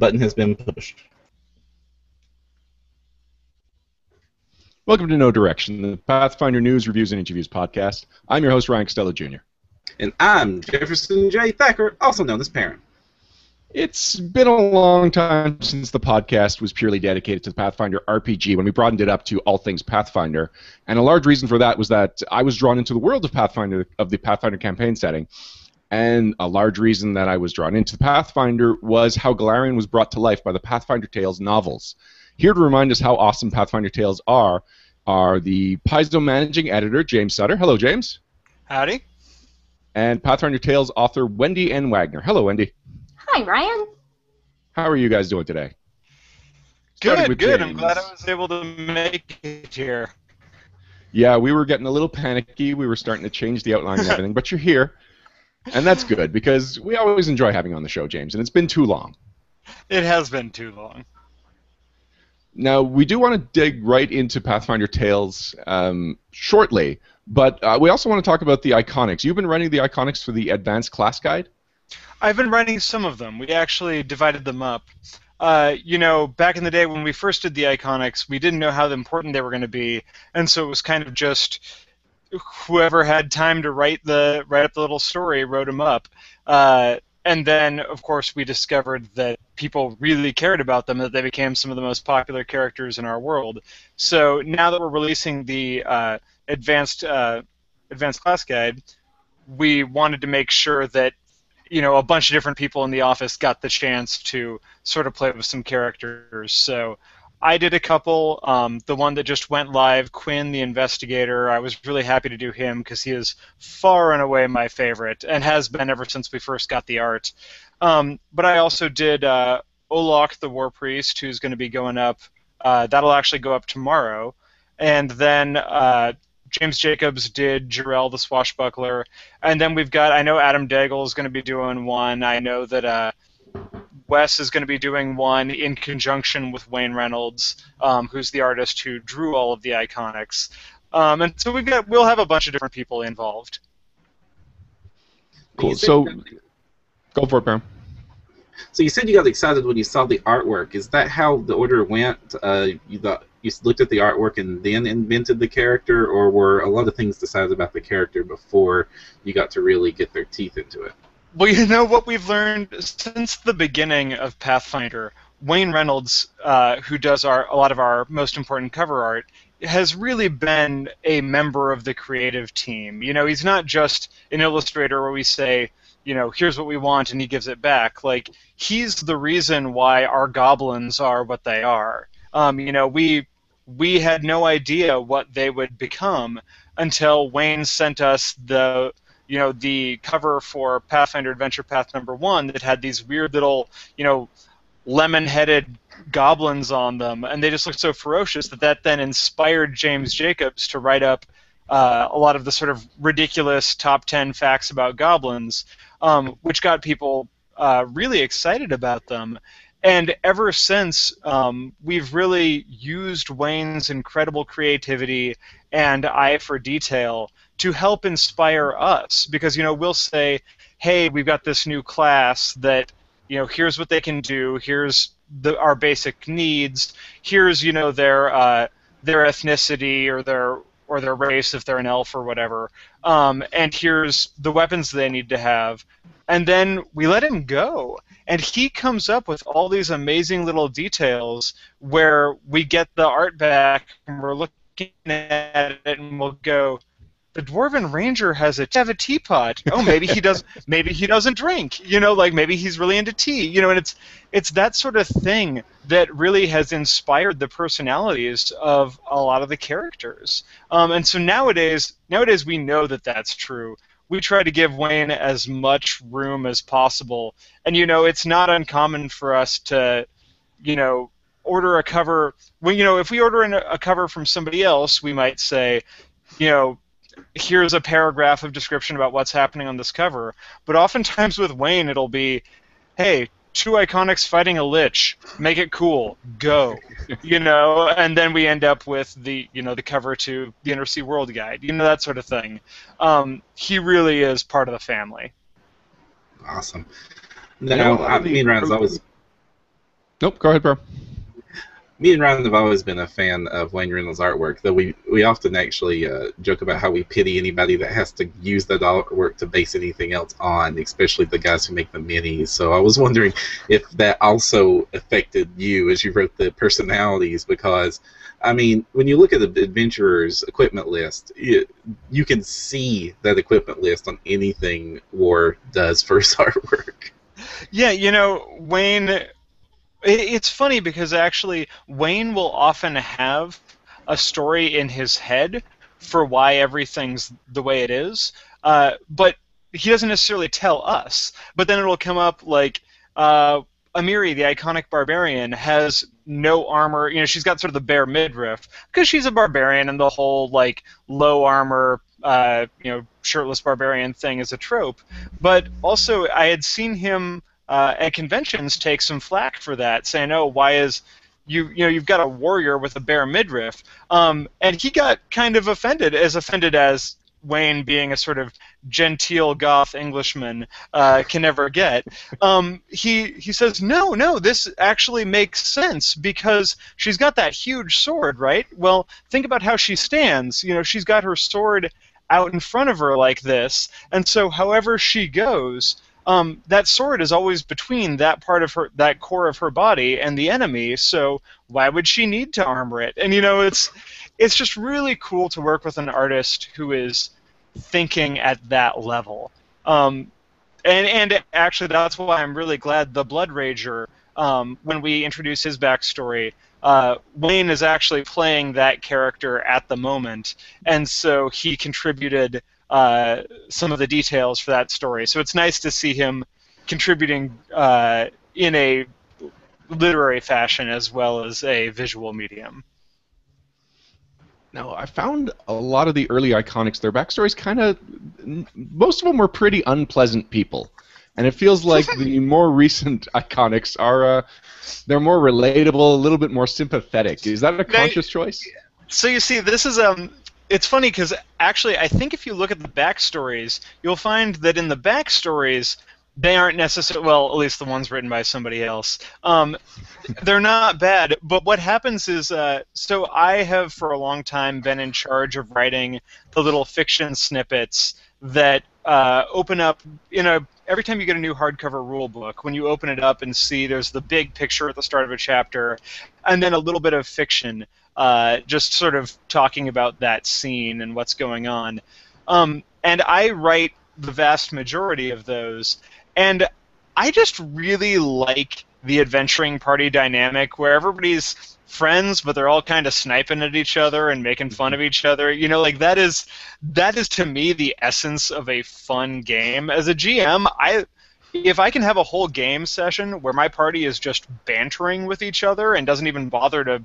Button has been pushed. Welcome to No Direction, the Pathfinder News, Reviews, and Interviews podcast. I'm your host, Ryan Costello Jr. And I'm Jefferson J. Thacker, also known as Parent. It's been a long time since the podcast was purely dedicated to the Pathfinder RPG when we broadened it up to all things Pathfinder. And a large reason for that was that I was drawn into the world of Pathfinder, of the Pathfinder campaign setting. And a large reason that I was drawn into the Pathfinder was how Golarion was brought to life by the Pathfinder Tales novels. Here to remind us how awesome Pathfinder Tales are the Paizo managing editor, James Sutter. Hello, James. Howdy. And Pathfinder Tales author, Wendy N. Wagner. Hello, Wendy. Hi, Ryan. How are you guys doing today? Good, good. I'm glad I was able to make it here. Yeah, we were getting a little panicky. We were starting to change the outline and everything, but you're here. And that's good, because we always enjoy having you on the show, James, and it's been too long. It has been too long. Now, we do want to dig right into Pathfinder Tales shortly, but we also want to talk about the Iconics. You've been running the Iconics for the Advanced Class Guide? I've been writing some of them. We actually divided them up. You know, back in the day when we first did the Iconics, we didn't know how important they were going to be, and so it was kind of just whoever had time to write up the little story wrote them up. And then, of course, we discovered that people really cared about them, that they became some of the most popular characters in our world. So now that we're releasing the Advanced Class Guide, we wanted to make sure that a bunch of different people in the office got the chance to sort of play with some characters. So I did a couple. The one that just went live, Quinn the Investigator, I was really happy to do him because he is far and away my favorite and has been ever since we first got the art. But I also did Olok the War Priest, who's going to be going up. That'll actually go up tomorrow. And then James Jacobs did Jarell the Swashbuckler. And then we've got, I know Adam Daigle is going to be doing one. I know that Wes is going to be doing one in conjunction with Wayne Reynolds, who's the artist who drew all of the Iconics. And so we'll have a bunch of different people involved. Cool. So, go for it, Pam. So you said you got excited when you saw the artwork. Is that how the order went? You looked at the artwork and then invented the character, or were a lot of things decided about the character before you got to really get their teeth into it? Well, you know what we've learned since the beginning of Pathfinder, Wayne Reynolds, who does a lot of our most important cover art, has really been a member of the creative team. He's not just an illustrator where we say, here's what we want and he gives it back. Like, he's the reason why our goblins are what they are. We had no idea what they would become until Wayne sent us the cover for Pathfinder Adventure Path #1 that had these weird little, lemon-headed goblins on them, and they just looked so ferocious that then inspired James Jacobs to write up a lot of the sort of ridiculous top 10 facts about goblins, which got people really excited about them. And ever since, we've really used Wayne's incredible creativity and eye for detail to help inspire us. Because, we'll say, hey, we've got this new class that, here's what they can do, here's our basic needs, here's, their ethnicity or their race if they're an elf or whatever, and here's the weapons they need to have. And then we let him go. And he comes up with all these amazing little details where we get the art back and we're looking at it and we'll go, the Dwarven Ranger have a teapot. Oh, maybe he does. Maybe he doesn't drink. Maybe he's really into tea. And it's that sort of thing that really has inspired the personalities of a lot of the characters. And so nowadays we know that that's true. We try to give Wayne as much room as possible. And, it's not uncommon for us to, order a cover. Well, if we order a cover from somebody else, we might say, here's a paragraph of description about what's happening on this cover. But oftentimes with Wayne, it'll be, hey, 2 Iconics fighting a lich, make it cool, go, and then we end up with the cover to the Undersea World Guide, that sort of thing. He really is part of the family. Awesome. Now, me and Ryan's always Nope, go ahead, bro. Me and Ryan have always been a fan of Wayne Reynolds' artwork, though we often actually joke about how we pity anybody that has to use that artwork to base anything else on, especially the guys who make the minis. So I was wondering if that also affected you as you wrote the personalities, because, I mean, when you look at the adventurer's equipment list, you can see that equipment list on anything War does for his artwork. Yeah, Wayne. It's funny because actually Wayne will often have a story in his head for why everything's the way it is, but he doesn't necessarily tell us. But then it'll come up like Amiri, the iconic barbarian, has no armor. She's got sort of the bare midriff because she's a barbarian, and the whole like low armor, shirtless barbarian thing is a trope. But also, I had seen him at conventions take some flack for that, saying, "Oh, why is you've got a warrior with a bare midriff?" And he got kind of offended as Wayne, being a sort of genteel goth Englishman, can never get. He says, no, this actually makes sense because she's got that huge sword, right? Well, think about how she stands. She's got her sword out in front of her like this, and so however she goes, that sword is always between that part of her, that core of her body, and the enemy. So why would she need to armor it? And it's just really cool to work with an artist who is thinking at that level. And actually, that's why I'm really glad the Blood Rager, when we introduce his backstory, Wayne is actually playing that character at the moment, and so he contributed some of the details for that story. So it's nice to see him contributing in a literary fashion as well as a visual medium. Now, I found a lot of the early Iconics, their backstories most of them were pretty unpleasant people. And it feels like the more recent Iconics are, they're more relatable, a little bit more sympathetic. Is that a conscious choice? So you see, this is, it's funny because actually I think if you look at the backstories, you'll find that in the backstories, they aren't necessarily, well, at least the ones written by somebody else. They're not bad, but what happens is, so I have for a long time been in charge of writing the little fiction snippets that open up, every time you get a new hardcover rule book, when you open it up and see there's the big picture at the start of a chapter, and then a little bit of fiction, just sort of talking about that scene and what's going on. And I write the vast majority of those, and I just really like the adventuring party dynamic where everybody's friends, but they're all kind of sniping at each other and making fun of each other. Like that is to me the essence of a fun game. As a GM, if I can have a whole game session where my party is just bantering with each other and doesn't even bother to,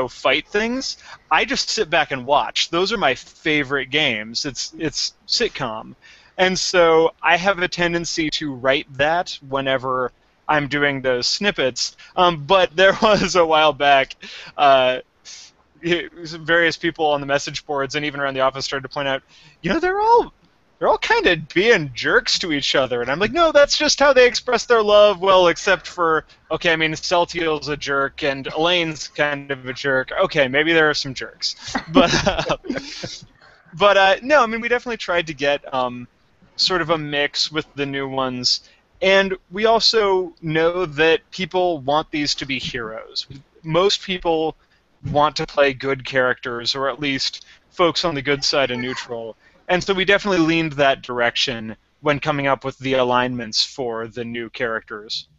fight things, I just sit back and watch. Those are my favorite games. It's sitcom. And so I have a tendency to write that whenever I'm doing those snippets. But there was a while back, various people on the message boards and even around the office started to point out, they're all kind of being jerks to each other. And I'm like, no, that's just how they express their love. Well, except for, okay, I mean, Celtiel's a jerk and Elaine's kind of a jerk. Okay, maybe there are some jerks. But no, I mean, we definitely tried to get sort of a mix with the new ones. And we also know that people want these to be heroes. Most people want to play good characters, or at least folks on the good side of neutral. And so we definitely leaned that direction when coming up with the alignments for the new characters.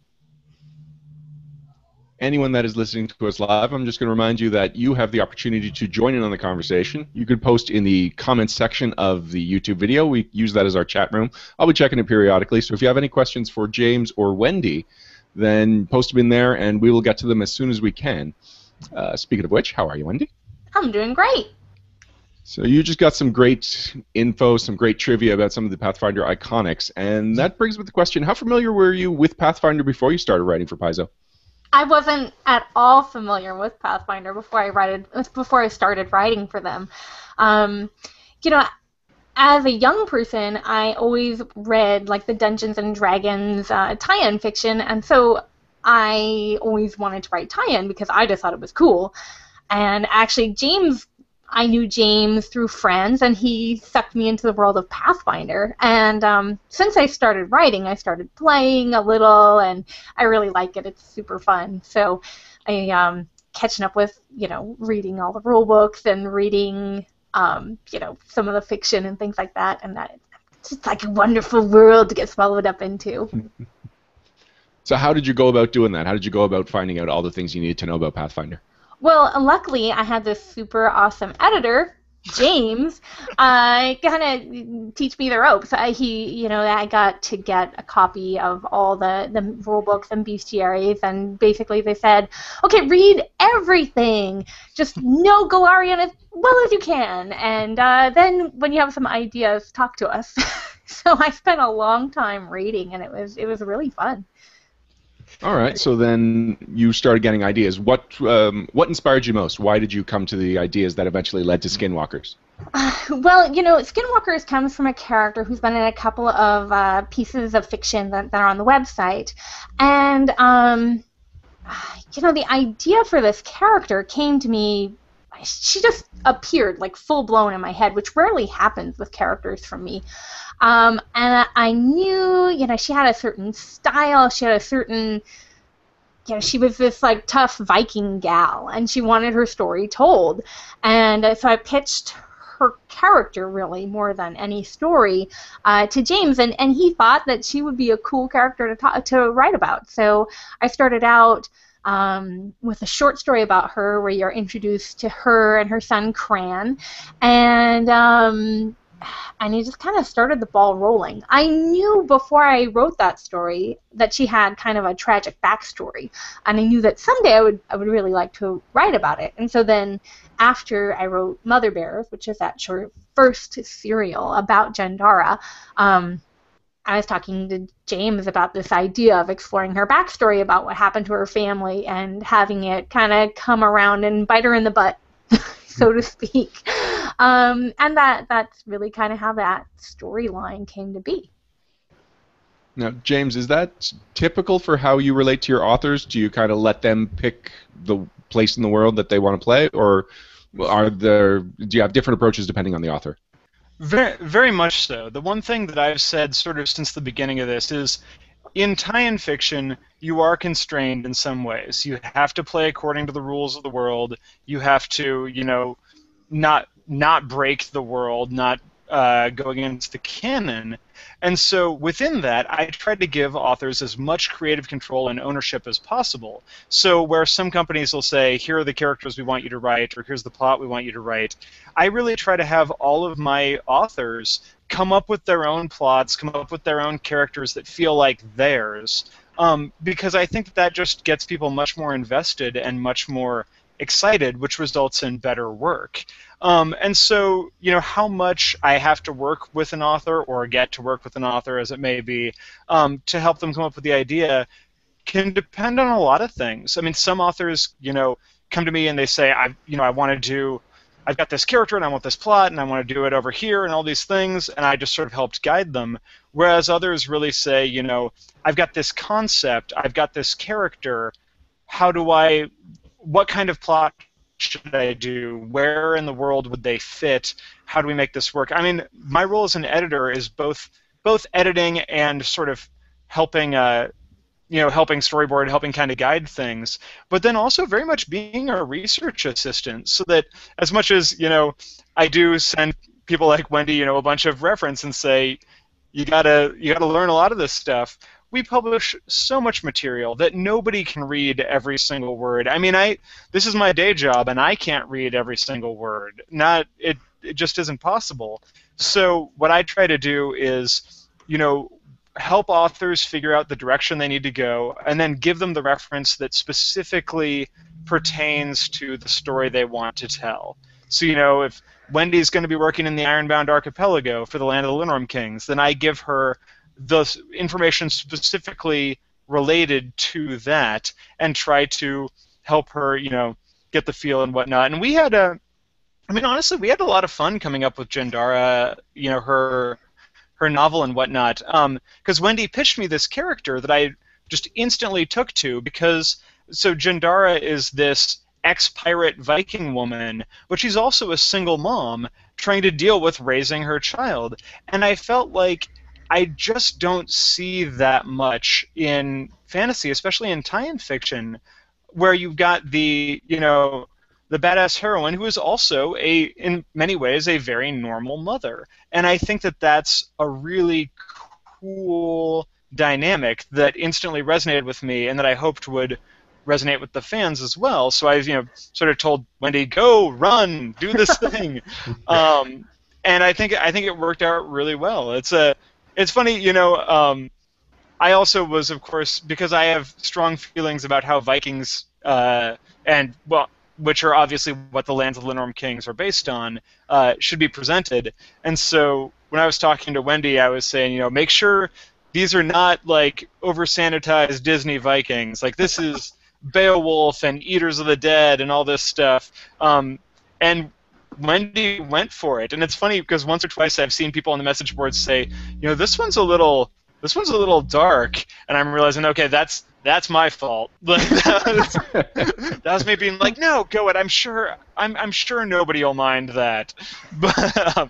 Anyone that is listening to us live, I'm just going to remind you that you have the opportunity to join in on the conversation. You can post in the comments section of the YouTube video. We use that as our chat room. I'll be checking it periodically, so if you have any questions for James or Wendy, then post them in there, and we will get to them as soon as we can. Speaking of which, how are you, Wendy? I'm doing great. So you just got some great info, some great trivia about some of the Pathfinder iconics, and that brings me to the question, how familiar were you with Pathfinder before you started writing for Paizo? I wasn't at all familiar with Pathfinder before I started writing for them. As a young person, I always read like the Dungeons and Dragons tie-in fiction, and so I always wanted to write tie-in because I just thought it was cool. And actually, I knew James through friends, and he sucked me into the world of Pathfinder. And since I started writing, I started playing a little, and I really like it. It's super fun. So I catching up with, reading all the rule books and reading, some of the fiction and things like that. And it's just like a wonderful world to get swallowed up into. So how did you go about doing that? How did you go about finding out all the things you needed to know about Pathfinder? Well, luckily, I had this super awesome editor, James, kind of teach me the ropes. I got to get a copy of all the rule books and bestiaries, and basically they said, okay, read everything. Just know Galarian as well as you can, and then when you have some ideas, talk to us. So I spent a long time reading, and it was really fun. All right, so then you started getting ideas. What inspired you most? Why did you come to the ideas that eventually led to Skinwalkers? Well, Skinwalkers comes from a character who's been in a couple of pieces of fiction that are on the website. And, the idea for this character came to me. She just appeared, like, full-blown in my head, which rarely happens with characters for me. And I knew, she had a certain style, she had a certain, she was this, like, tough Viking gal, and she wanted her story told. And so I pitched her character, really, more than any story, to James, and he thought that she would be a cool character to write about. So I started out with a short story about her where you're introduced to her and her son Cran, and he just kind of started the ball rolling. I knew before I wrote that story that she had kind of a tragic backstory, and I knew that someday I would really like to write about it. And so then after I wrote Mother Bears, which is that first serial about Jandara, I was talking to James about this idea of exploring her backstory about what happened to her family and having it kind of come around and bite her in the butt, so to speak. And that's really kind of how that storyline came to be. Now, James, is that typical for how you relate to your authors? Do you kind of let them pick the place in the world that they want to play, or do you have different approaches depending on the author? Very, very much so. The one thing that I've said sort of since the beginning of this is, in tie-in fiction, you are constrained in some ways. You have to play according to the rules of the world. You have to, not break the world, not go against the canon. And so within that, I try to give authors as much creative control and ownership as possible. So where some companies will say, here are the characters we want you to write, or here's the plot we want you to write, I really try to have all of my authors come up with their own plots, come up with their own characters that feel like theirs, because I think that just gets people much more invested and much more excited, which results in better work. And so, how much I have to work with an author or get to work with an author, as it may be, to help them come up with the idea can depend on a lot of things. I mean, some authors, come to me and they say, I've got this character and I want this plot and I want to do it over here and all these things, and I just sort of helped guide them. Whereas others really say, I've got this concept, I've got this character, what kind of plot should I do? Where in the world would they fit? How do we make this work? I mean, my role as an editor is both editing and sort of helping helping storyboard, helping kind of guide things, but then also very much being a research assistant, so that as much as, I do send people like Wendy, a bunch of reference and say, you gotta learn a lot of this stuff. We publish so much material that nobody can read every single word. I mean, this is my day job, and I can't read every single word. It just isn't possible. So what I try to do is, help authors figure out the direction they need to go, and then give them the reference that specifically pertains to the story they want to tell. So, if Wendy's going to be working in the Ironbound Archipelago for the Land of the Linnorm Kings, then I give her the information specifically related to that and try to help her, get the feel and whatnot. And we had honestly, we had a lot of fun coming up with Jandara, her novel and whatnot, because Wendy pitched me this character that I just instantly took to, because so Jandara is this ex-pirate Viking woman, but she's also a single mom trying to deal with raising her child. And I felt like I just don't see that much in fantasy, especially in tie-in fiction, where you've got the badass heroine who is also in many ways a very normal mother. And I think that that's a really cool dynamic that instantly resonated with me, and that I hoped would resonate with the fans as well. So I've sort of told Wendy, go, run, do this thing, and I think it worked out really well. It's funny, I also was, of course, because I have strong feelings about how Vikings and well, which are obviously what the Lands of the Norm Kings are based on, should be presented. And so when I was talking to Wendy, I was saying, make sure these are not like over-sanitized Disney Vikings. Like, this is Beowulf and Eaters of the Dead and all this stuff. And Wendy went for it. And it's funny because once or twice I've seen people on the message boards say, this one's a little dark, and I'm realizing, okay, that's my fault. That was me being like, no, go it. I'm sure nobody will mind that. But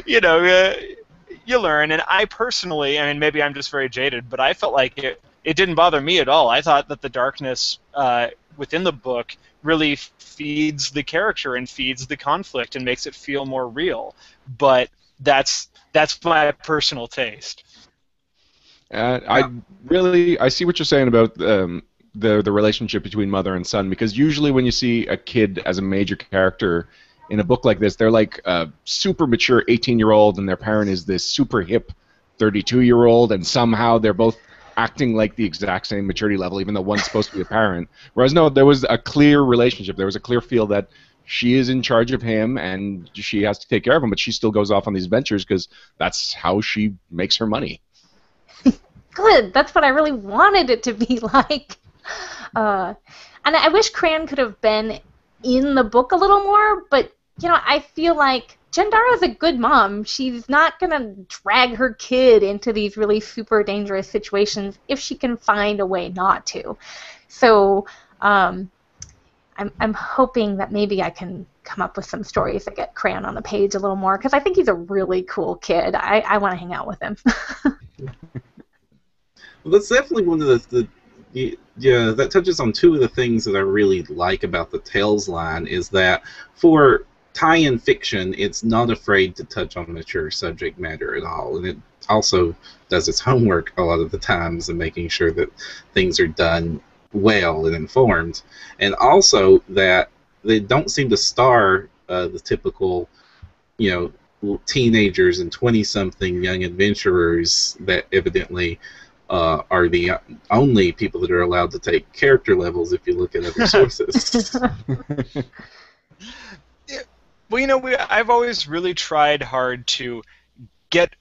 you learn. And I personally, I mean, maybe I'm just very jaded, but I felt like it didn't bother me at all. I thought that the darkness within the book really feeds the character and feeds the conflict and makes it feel more real. But that's my personal taste. I see what you're saying about the relationship between mother and son, because usually when you see a kid as a major character in a book like this, they're like a super mature 18-year-old and their parent is this super hip 32-year-old, and somehow they're both acting like the exact same maturity level, even though one's supposed to be a parent. Whereas no, there was a clear relationship. There was a clear feel that she is in charge of him and she has to take care of him, but she still goes off on these ventures because that's how she makes her money. Good. That's what I really wanted it to be like. And I wish Cran could have been in the book a little more, but, I feel like Jandara's a good mom. She's not going to drag her kid into these really super dangerous situations if she can find a way not to. So I'm hoping that maybe I can come up with some stories that get Cran on the page a little more, because I think he's a really cool kid. I want to hang out with him. Well, that's definitely one of that touches on two of the things that I really like about the Tales line, is that for tie-in fiction, it's not afraid to touch on mature subject matter at all, and it also does its homework a lot of the times in making sure that things are done well and informed, and also that they don't seem to star the typical, teenagers and 20-something young adventurers that evidently are the only people that are allowed to take character levels if you look at other sources. Well, I've always really tried hard to get,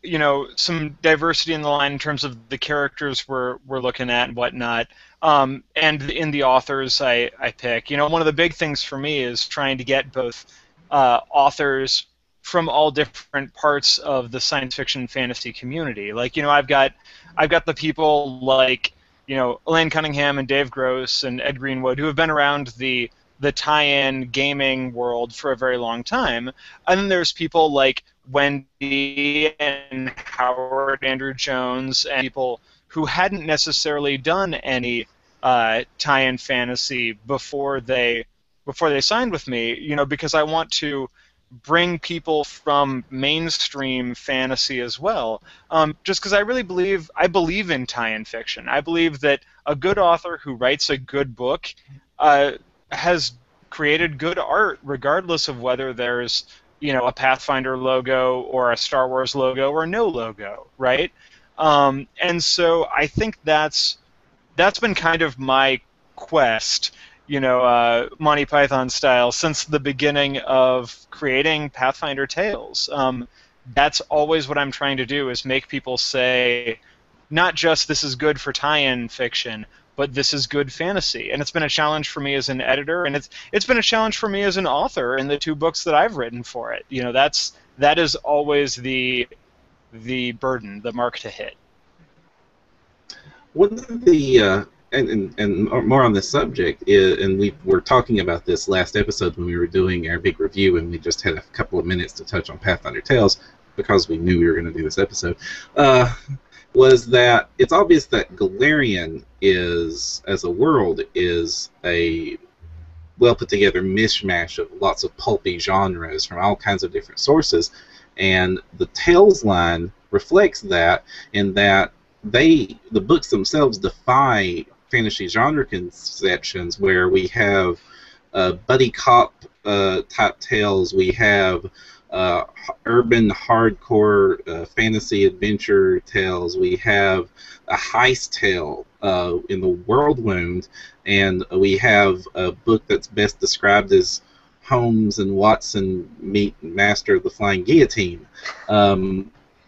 some diversity in the line in terms of the characters we're looking at and whatnot, and in the authors I pick. One of the big things for me is trying to get both authors from all different parts of the science fiction and fantasy community. Like, I've got the people like, Elaine Cunningham and Dave Gross and Ed Greenwood, who have been around the tie-in gaming world for a very long time. And then there's people like Wendy and Howard Andrew Jones and people who hadn't necessarily done any tie-in fantasy before they signed with me, because I want to bring people from mainstream fantasy as well, just because I believe in tie-in fiction. I believe that a good author who writes a good book has created good art, regardless of whether there's a Pathfinder logo or a Star Wars logo or no logo, right? And so I think that's been kind of my quest, Monty Python style, since the beginning of creating Pathfinder Tales. That's always what I'm trying to do, is make people say, not just this is good for tie-in fiction, but this is good fantasy. And it's been a challenge for me as an editor, and it's been a challenge for me as an author in the 2 books that I've written for it. That is always the burden, the mark to hit. one of the and more on this subject is, and we were talking about this last episode when we were doing our big review, and we just had a couple of minutes to touch on Pathfinder Tales because we knew we were going to do this episode. Was that it's obvious that Galarian is, as a world, is a well put together mishmash of lots of pulpy genres from all kinds of different sources, and the Tales line reflects that in that the books themselves defy fantasy genre conceptions where we have buddy cop type tales, we have urban hardcore fantasy adventure tales, we have a heist tale in the World Wound, and we have a book that's best described as Holmes and Watson meet Master of the Flying Guillotine.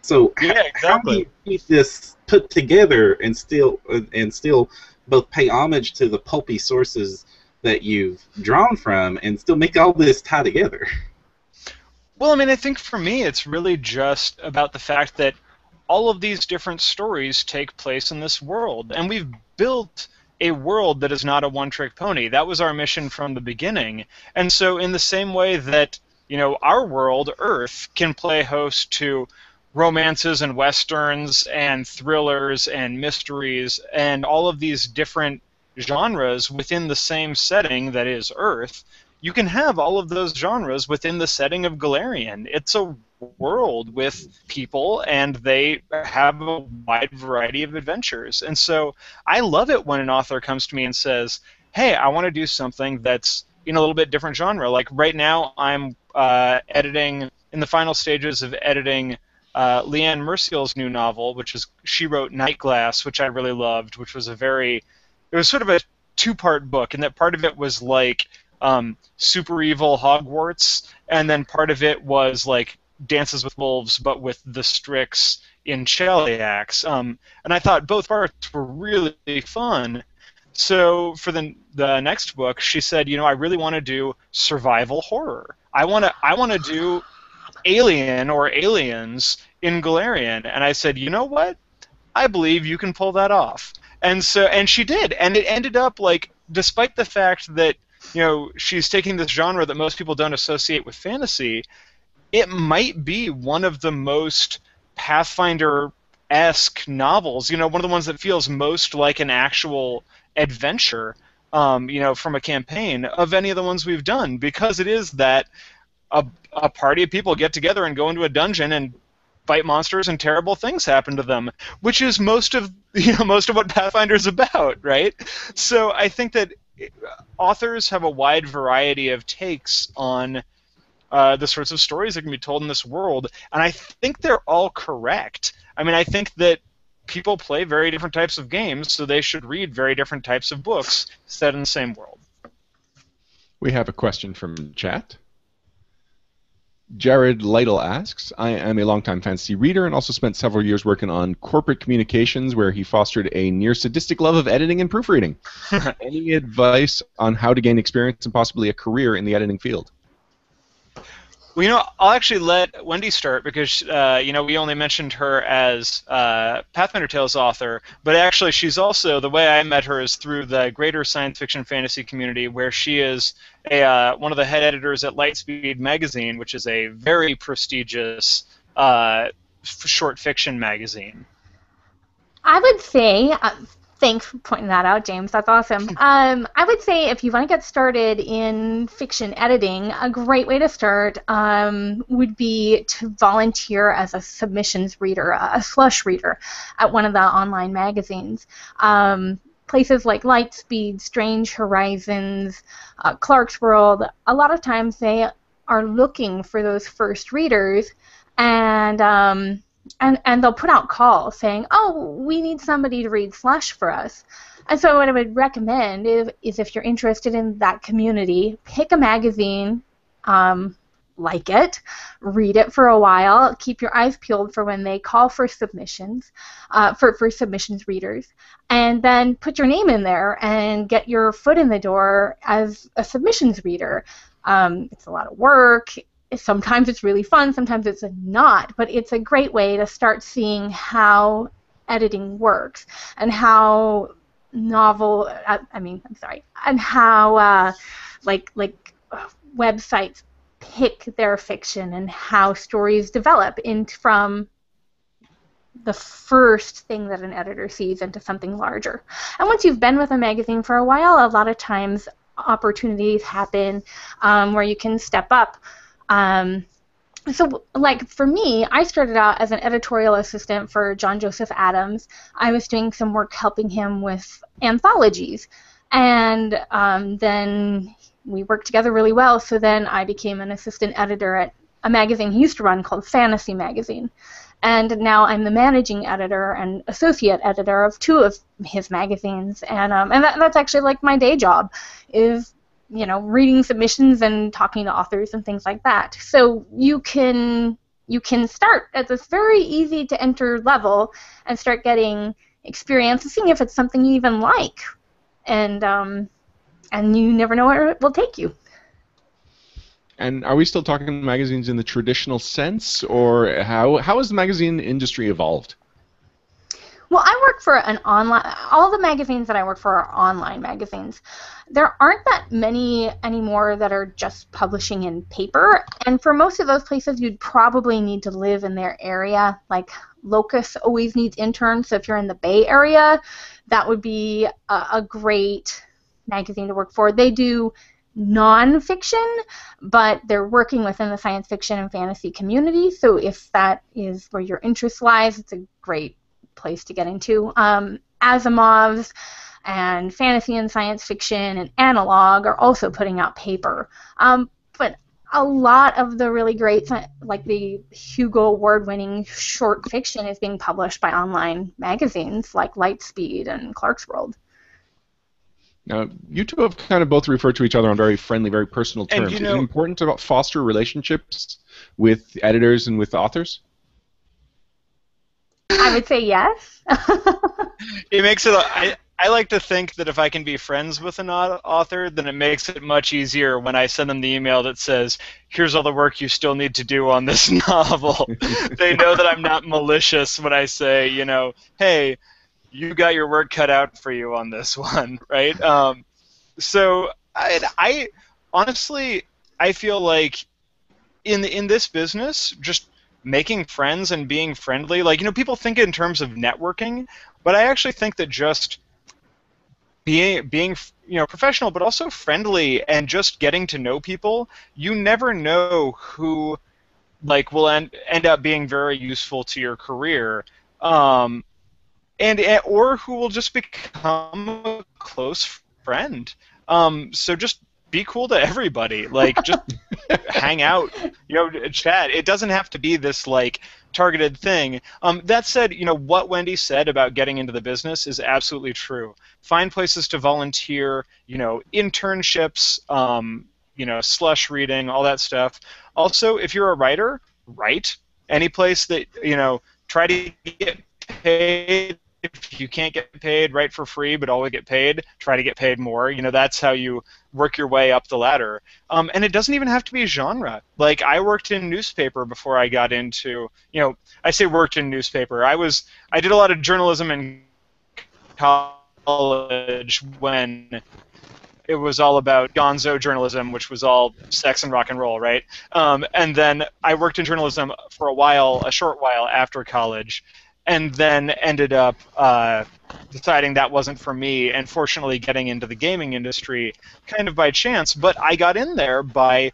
So Yeah, how do you exactly. keep this put together and still both pay homage to the pulpy sources that you've drawn from and still make all this tie together? Well, I mean, I think for me, it's really just about the fact that all of these different stories take place in this world, and we've built a world that is not a one-trick pony. That was our mission from the beginning. And so in the same way that, our world, Earth, can play host to romances and westerns and thrillers and mysteries and all of these different genres within the same setting that is Earth, you can have all of those genres within the setting of Galarian. It's a world with people, and they have a wide variety of adventures. And so I love it when an author comes to me and says, hey, I want to do something that's in a little bit different genre. Like right now I'm editing, in the final stages of editing Leanne Merciel's new novel, which is, she wrote Night Glass, which I really loved, which was it was sort of a two-part book, and that part of it was like super evil Hogwarts, and then part of it was like Dances with Wolves, but with the Strix in Cheliax. And I thought both parts were really fun. So for the next book, she said, I really want to do survival horror. I want to do Alien or Aliens in Galarian. And I said, you know what? I believe you can pull that off. And she did, and it ended up like, despite the fact that she's taking this genre that most people don't associate with fantasy, it might be one of the most Pathfinder-esque novels. One of the ones that feels most like an actual adventure, from a campaign of any of the ones we've done, because it is that a party of people get together and go into a dungeon and fight monsters and terrible things happen to them, which is most of what Pathfinder's about, right? So I think that authors have a wide variety of takes on the sorts of stories that can be told in this world, and I think they're all correct. I mean, I think that people play very different types of games, so they should read very different types of books set in the same world. We have a question from chat. Jared Lytle asks, I am a longtime fantasy reader and also spent several years working on corporate communications where he fostered a near sadistic love of editing and proofreading. Any advice on how to gain experience and possibly a career in the editing field? Well, I'll actually let Wendy start because, we only mentioned her as Pathfinder Tales author, but actually she's also, the way I met her is through the greater science fiction fantasy community, where she is one of the head editors at Lightspeed magazine, which is a very prestigious short fiction magazine. I would say, thanks for pointing that out, James. That's awesome. I would say if you want to get started in fiction editing, a great way to start would be to volunteer as a submissions reader, a slush reader at one of the online magazines. Places like Lightspeed, Strange Horizons, Clark's World, a lot of times they are looking for those first readers, and they'll put out calls saying, oh, we need somebody to read Slush for us. And so what I would recommend is if you're interested in that community, pick a magazine, like it, read it for a while, keep your eyes peeled for when they call for submissions, for submissions readers, and then put your name in there and get your foot in the door as a submissions reader. It's a lot of work. Sometimes it's really fun, sometimes it's not, but it's a great way to start seeing how editing works and how and how websites pick their fiction and how stories develop from the first thing that an editor sees into something larger. And once you've been with a magazine for a while, a lot of times opportunities happen where you can step up. So, like, for me, I started out as an editorial assistant for John Joseph Adams. I was doing some work helping him with anthologies. And then we worked together really well, so then I became an assistant editor at a magazine he used to run called Fantasy Magazine. And now I'm the managing editor and associate editor of 2 of his magazines. And that's actually, like, my day job is, reading submissions and talking to authors and things like that. So you can start at this very easy to enter level and start getting experience and seeing if it's something you even like. And you never know where it will take you. And are we still talking magazines in the traditional sense, or how has the magazine industry evolved? Well, I work for an online. All the magazines that I work for are online magazines. There aren't that many anymore that are just publishing in paper, and for most of those places, you'd probably need to live in their area. Like Locus always needs interns, so if you're in the Bay Area, that would be a great magazine to work for. They do non-fiction, but they're working within the science fiction and fantasy community, so if that is where your interest lies, it's a great place to get into. Asimov's and fantasy and science fiction and analog are also putting out paper. But a lot of the really great, like the Hugo Award-winning short fiction, is being published by online magazines like Lightspeed and Clarkesworld. Now, you two have kind of both referred to each other on very friendly, very personal terms. And, Is it important to foster relationships with editors and with authors? I would say yes. It makes it. I like to think that if I can be friends with an author, then it makes it much easier when I send them the email that says, "Here's all the work you still need to do on this novel." They know that I'm not malicious when I say, "Hey, you got your work cut out for you on this one," right? So I honestly, I feel like in this business, just making friends and being friendly, like, people think in terms of networking, but I actually think that just being professional, but also friendly and just getting to know people, you never know who will end up being very useful to your career. Or who will just become a close friend. So just be cool to everybody. Just hang out, chat. It doesn't have to be this targeted thing. That said, what Wendy said about getting into the business is absolutely true. Find places to volunteer. Internships. Slush reading, all that stuff. Also, if you're a writer, write. Any place that try to get paid. If you can't get paid, write for free, but always get paid. Try to get paid more. That's how you work your way up the ladder. And it doesn't even have to be genre. I worked in newspaper before I got into, I say worked in newspaper. I did a lot of journalism in college when it was all about gonzo journalism, which was all sex and rock and roll, right? And then I worked in journalism for a short while after college, and then ended up deciding that wasn't for me, and fortunately getting into the gaming industry kind of by chance. But I got in there by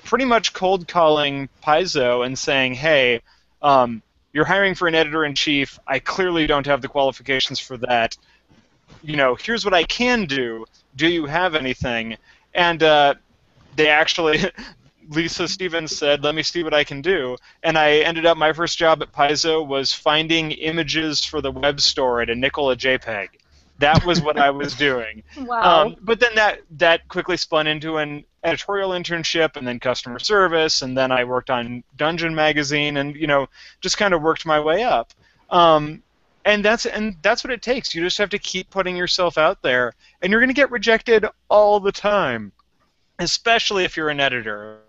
pretty much cold calling Paizo and saying, "Hey, you're hiring for an editor-in-chief. I clearly don't have the qualifications for that. Here's what I can do. Do you have anything?" And they actually... Lisa Stevens said, "Let me see what I can do." And I ended up, my first job at Paizo was finding images for the web store at a nickel a JPEG. That was what I was doing. Wow. But then that quickly spun into an editorial internship, and then customer service, and then I worked on Dungeon Magazine, and just kind of worked my way up. And that's what it takes. You just have to keep putting yourself out there, and you're going to get rejected all the time. Especially if you're an editor.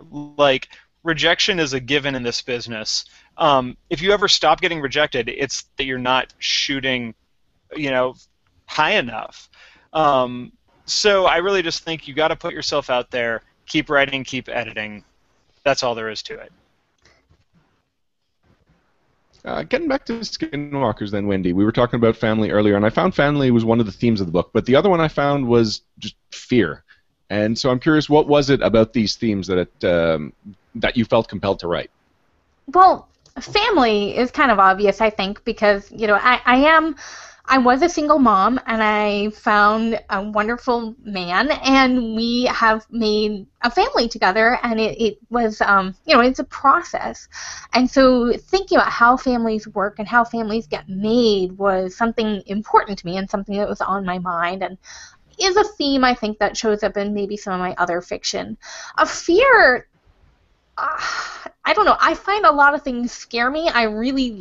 rejection is a given in this business. If you ever stop getting rejected, it's that you're not shooting, high enough. So I really just think you got to put yourself out there, keep writing, keep editing. That's all there is to it. Getting back to Skinwalkers then, Wendy, we were talking about family earlier, and I found family was one of the themes of the book, but the other one I found was just fear. And so I'm curious, what was it about these themes that that you felt compelled to write? Well, family is kind of obvious, I think, because, I was a single mom, and I found a wonderful man, and we have made a family together, and it was, it's a process. And so thinking about how families work and how families get made was something important to me and something that was on my mind, and is a theme, I think, that shows up in maybe some of my other fiction. A fear, I don't know, I find a lot of things scare me. I really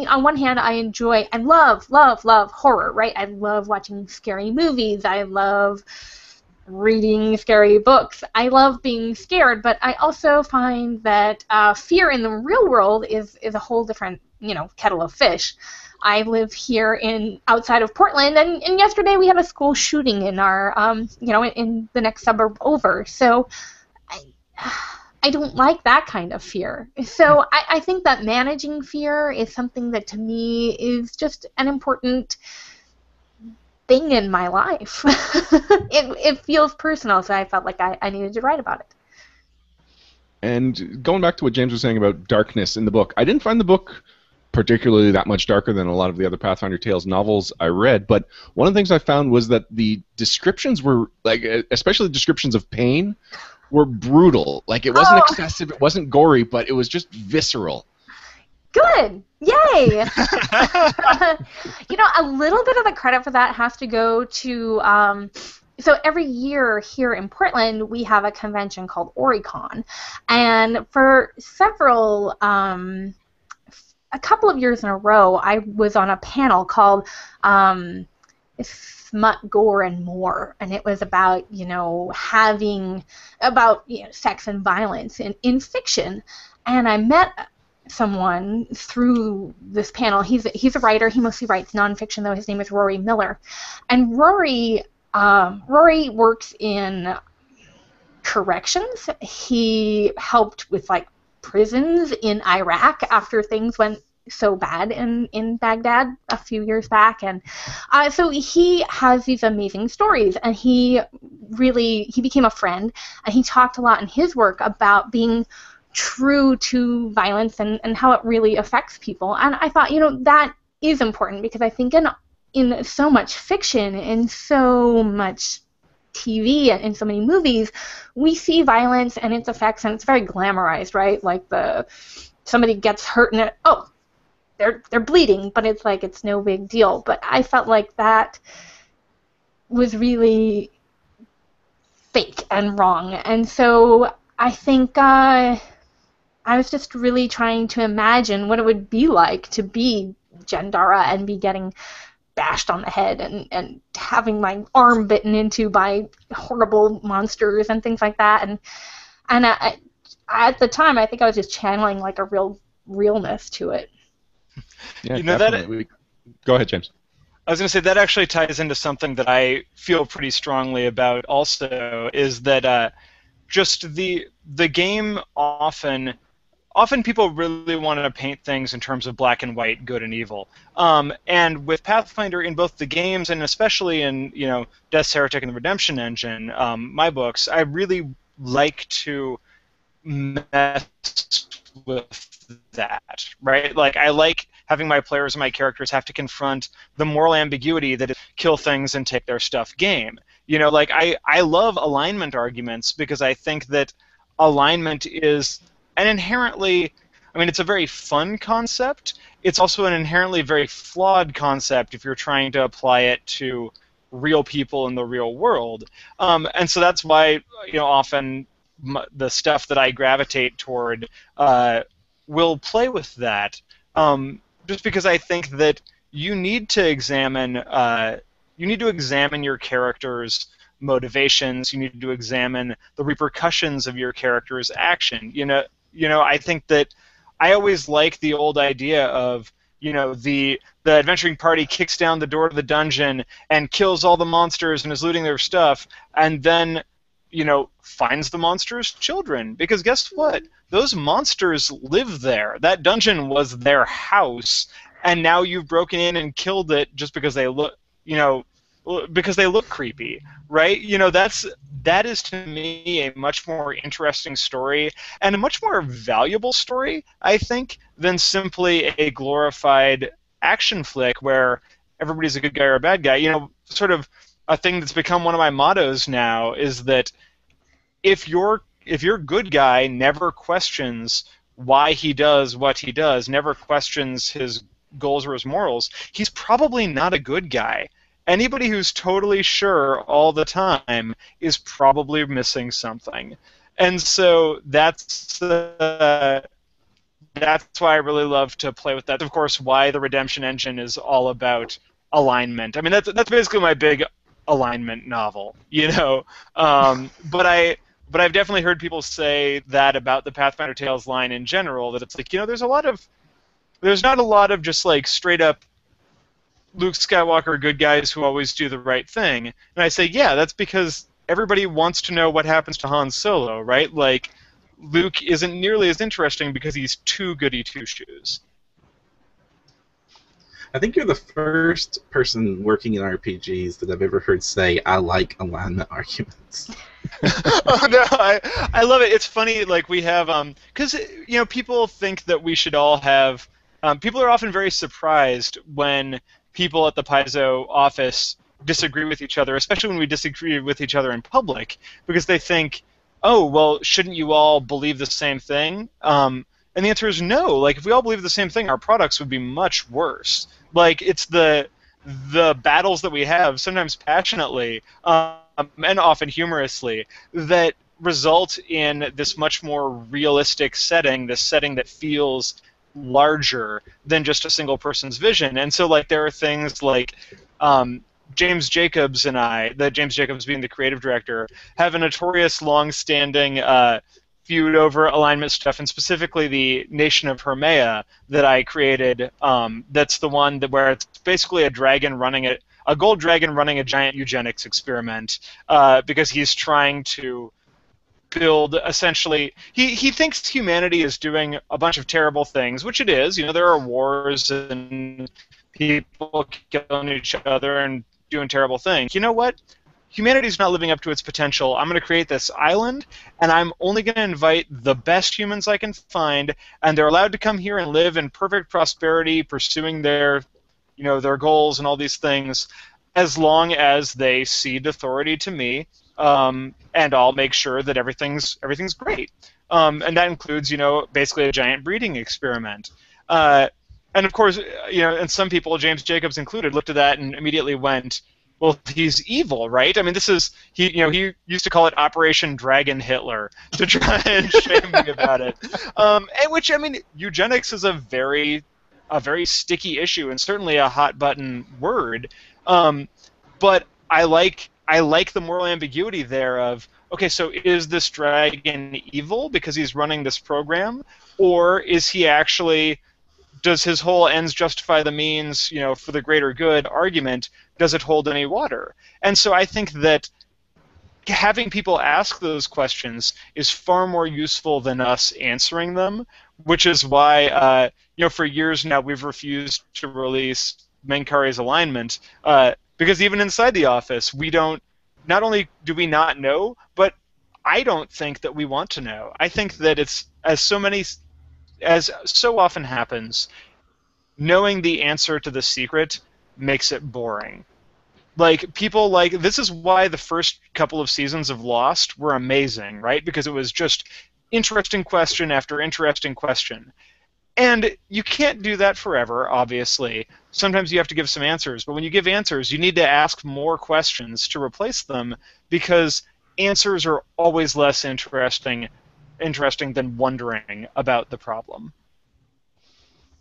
on one hand, I love, love, love horror, right? I love watching scary movies. I love reading scary books. I love being scared, but I also find that fear in the real world is a whole different, kettle of fish. I live here outside of Portland, and yesterday we had a school shooting in our, in the next suburb over. So I don't like that kind of fear. So I think that managing fear is something that to me is just an important thing in my life. It feels personal, so I felt like I needed to write about it. And going back to what James was saying about darkness in the book, I didn't find the book particularly that much darker than a lot of the other Pathfinder Tales novels I read, but one of the things I found was that the descriptions were, especially descriptions of pain, were brutal. Like, it wasn't excessive, it wasn't gory, but it was just visceral. Good! Yay! A little bit of the credit for that has to go to, so every year here in Portland, we have a convention called Oricon, and for a couple of years in a row, I was on a panel called Smut, Gore, and More, and it was about, sex and violence in fiction. And I met someone through this panel. He's a writer. He mostly writes nonfiction, though. His name is Rory Miller. And Rory works in corrections. He helped with, prisons in Iraq after things went so bad in Baghdad a few years back, and so he has these amazing stories, and he became a friend, and he talked a lot in his work about being true to violence and how it really affects people. And I thought, that is important, because I think in so much fiction, in so much TV and in so many movies, we see violence and its effects, and it's very glamorized, right? Like somebody gets hurt and they're bleeding, but it's like it's no big deal. But I felt like that was really fake and wrong, and so I think I was just really trying to imagine what it would be like to be Jandara and be getting bashed on the head and having my arm bitten into by horrible monsters and things like that. And I, at the time, I think I was just channeling a real realness to it. Yeah, definitely. Go ahead, James. I was going to say that actually ties into something that I feel pretty strongly about also, is that just the game often people really want to paint things in terms of black and white, good and evil. And with Pathfinder, in both the games and especially in Death's Heretic and the Redemption Engine, my books, I really like to mess with that, right? Like, I like having my players and my characters have to confront the moral ambiguity that is kill things and take their stuff game. I love alignment arguments, because I think that alignment is an inherently, it's a very fun concept. It's also an inherently very flawed concept if you're trying to apply it to real people in the real world. And so that's why, often the stuff that I gravitate toward will play with that. Just because I think that you need to examine your characters motivations. You need to examine the repercussions of your character's action. I think that I always like the old idea of, the adventuring party kicks down the door to the dungeon and kills all the monsters and is looting their stuff, and then, finds the monsters' children. Because guess what? Those monsters live there. That dungeon was their house, and now you've broken in and killed it just because they look, because they look creepy, right? That is to me a much more interesting story and a much more valuable story, I think, than simply a glorified action flick where everybody's a good guy or a bad guy. Sort of a thing that's become one of my mottos now is that if your good guy never questions why he does what he does, never questions his goals or his morals, he's probably not a good guy. Anybody who's totally sure all the time is probably missing something. And so that's why I really love to play with that. Of course, why the Redemption Engine is all about alignment. I mean, that's basically my big alignment novel, But I've definitely heard people say that about the Pathfinder Tales line in general, that it's like, there's not a lot of just like straight up Luke Skywalker good guys who always do the right thing. And I say, yeah, that's because everybody wants to know what happens to Han Solo, right? Like, Luke isn't nearly as interesting because he's too goody two-shoes. I think you're the first person working in RPGs that I've ever heard say, I like alignment arguments. Oh, no, I love it. It's funny, like, we have, because, people think that we should all have, people are often very surprised when people at the Paizo office disagree with each other, especially when we disagree with each other in public, because they think, oh, well, shouldn't you all believe the same thing? And the answer is no. Like, if we all believe the same thing, our products would be much worse. Like, it's the battles that we have, sometimes passionately, and often humorously, that result in this much more realistic setting, this setting that feels larger than just a single person's vision. And so, like, there are things like James Jacobs and James Jacobs being the creative director, have a notorious long-standing feud over alignment stuff, and specifically the Nation of Hermea that I created. That's the one where it's basically a gold dragon running a giant eugenics experiment, because he's trying to build, essentially, he thinks humanity is doing a bunch of terrible things, which it is. There are wars and people killing each other and doing terrible things. You know what? Humanity's not living up to its potential. I'm going to create this island, and I'm only going to invite the best humans I can find, and they're allowed to come here and live in perfect prosperity, pursuing their goals and all these things, as long as they cede authority to me. And I'll make sure that everything's great. And that includes, basically a giant breeding experiment. And of course, and some people, James Jacobs included, looked at that and immediately went, well, he's evil, right? I mean, he used to call it Operation Dragon Hitler to try and shame me about it. And which, I mean, eugenics is a very sticky issue and certainly a hot button word. But I like the moral ambiguity there of, okay, so is this dragon evil because he's running this program, or is he actually, does his whole ends justify the means, for the greater good argument, does it hold any water? And so I think that having people ask those questions is far more useful than us answering them, which is why, for years now we've refused to release Menkari's alignment, because even inside the office, not only do we not know, but I don't think that we want to know. I think that it's, as so often happens, knowing the answer to the secret makes it boring. Like, this is why the first couple of seasons of Lost were amazing, right? Because it was just interesting question after interesting question. And you can't do that forever, obviously. Sometimes you have to give some answers, but when you give answers, you need to ask more questions to replace them, because answers are always less interesting than wondering about the problem.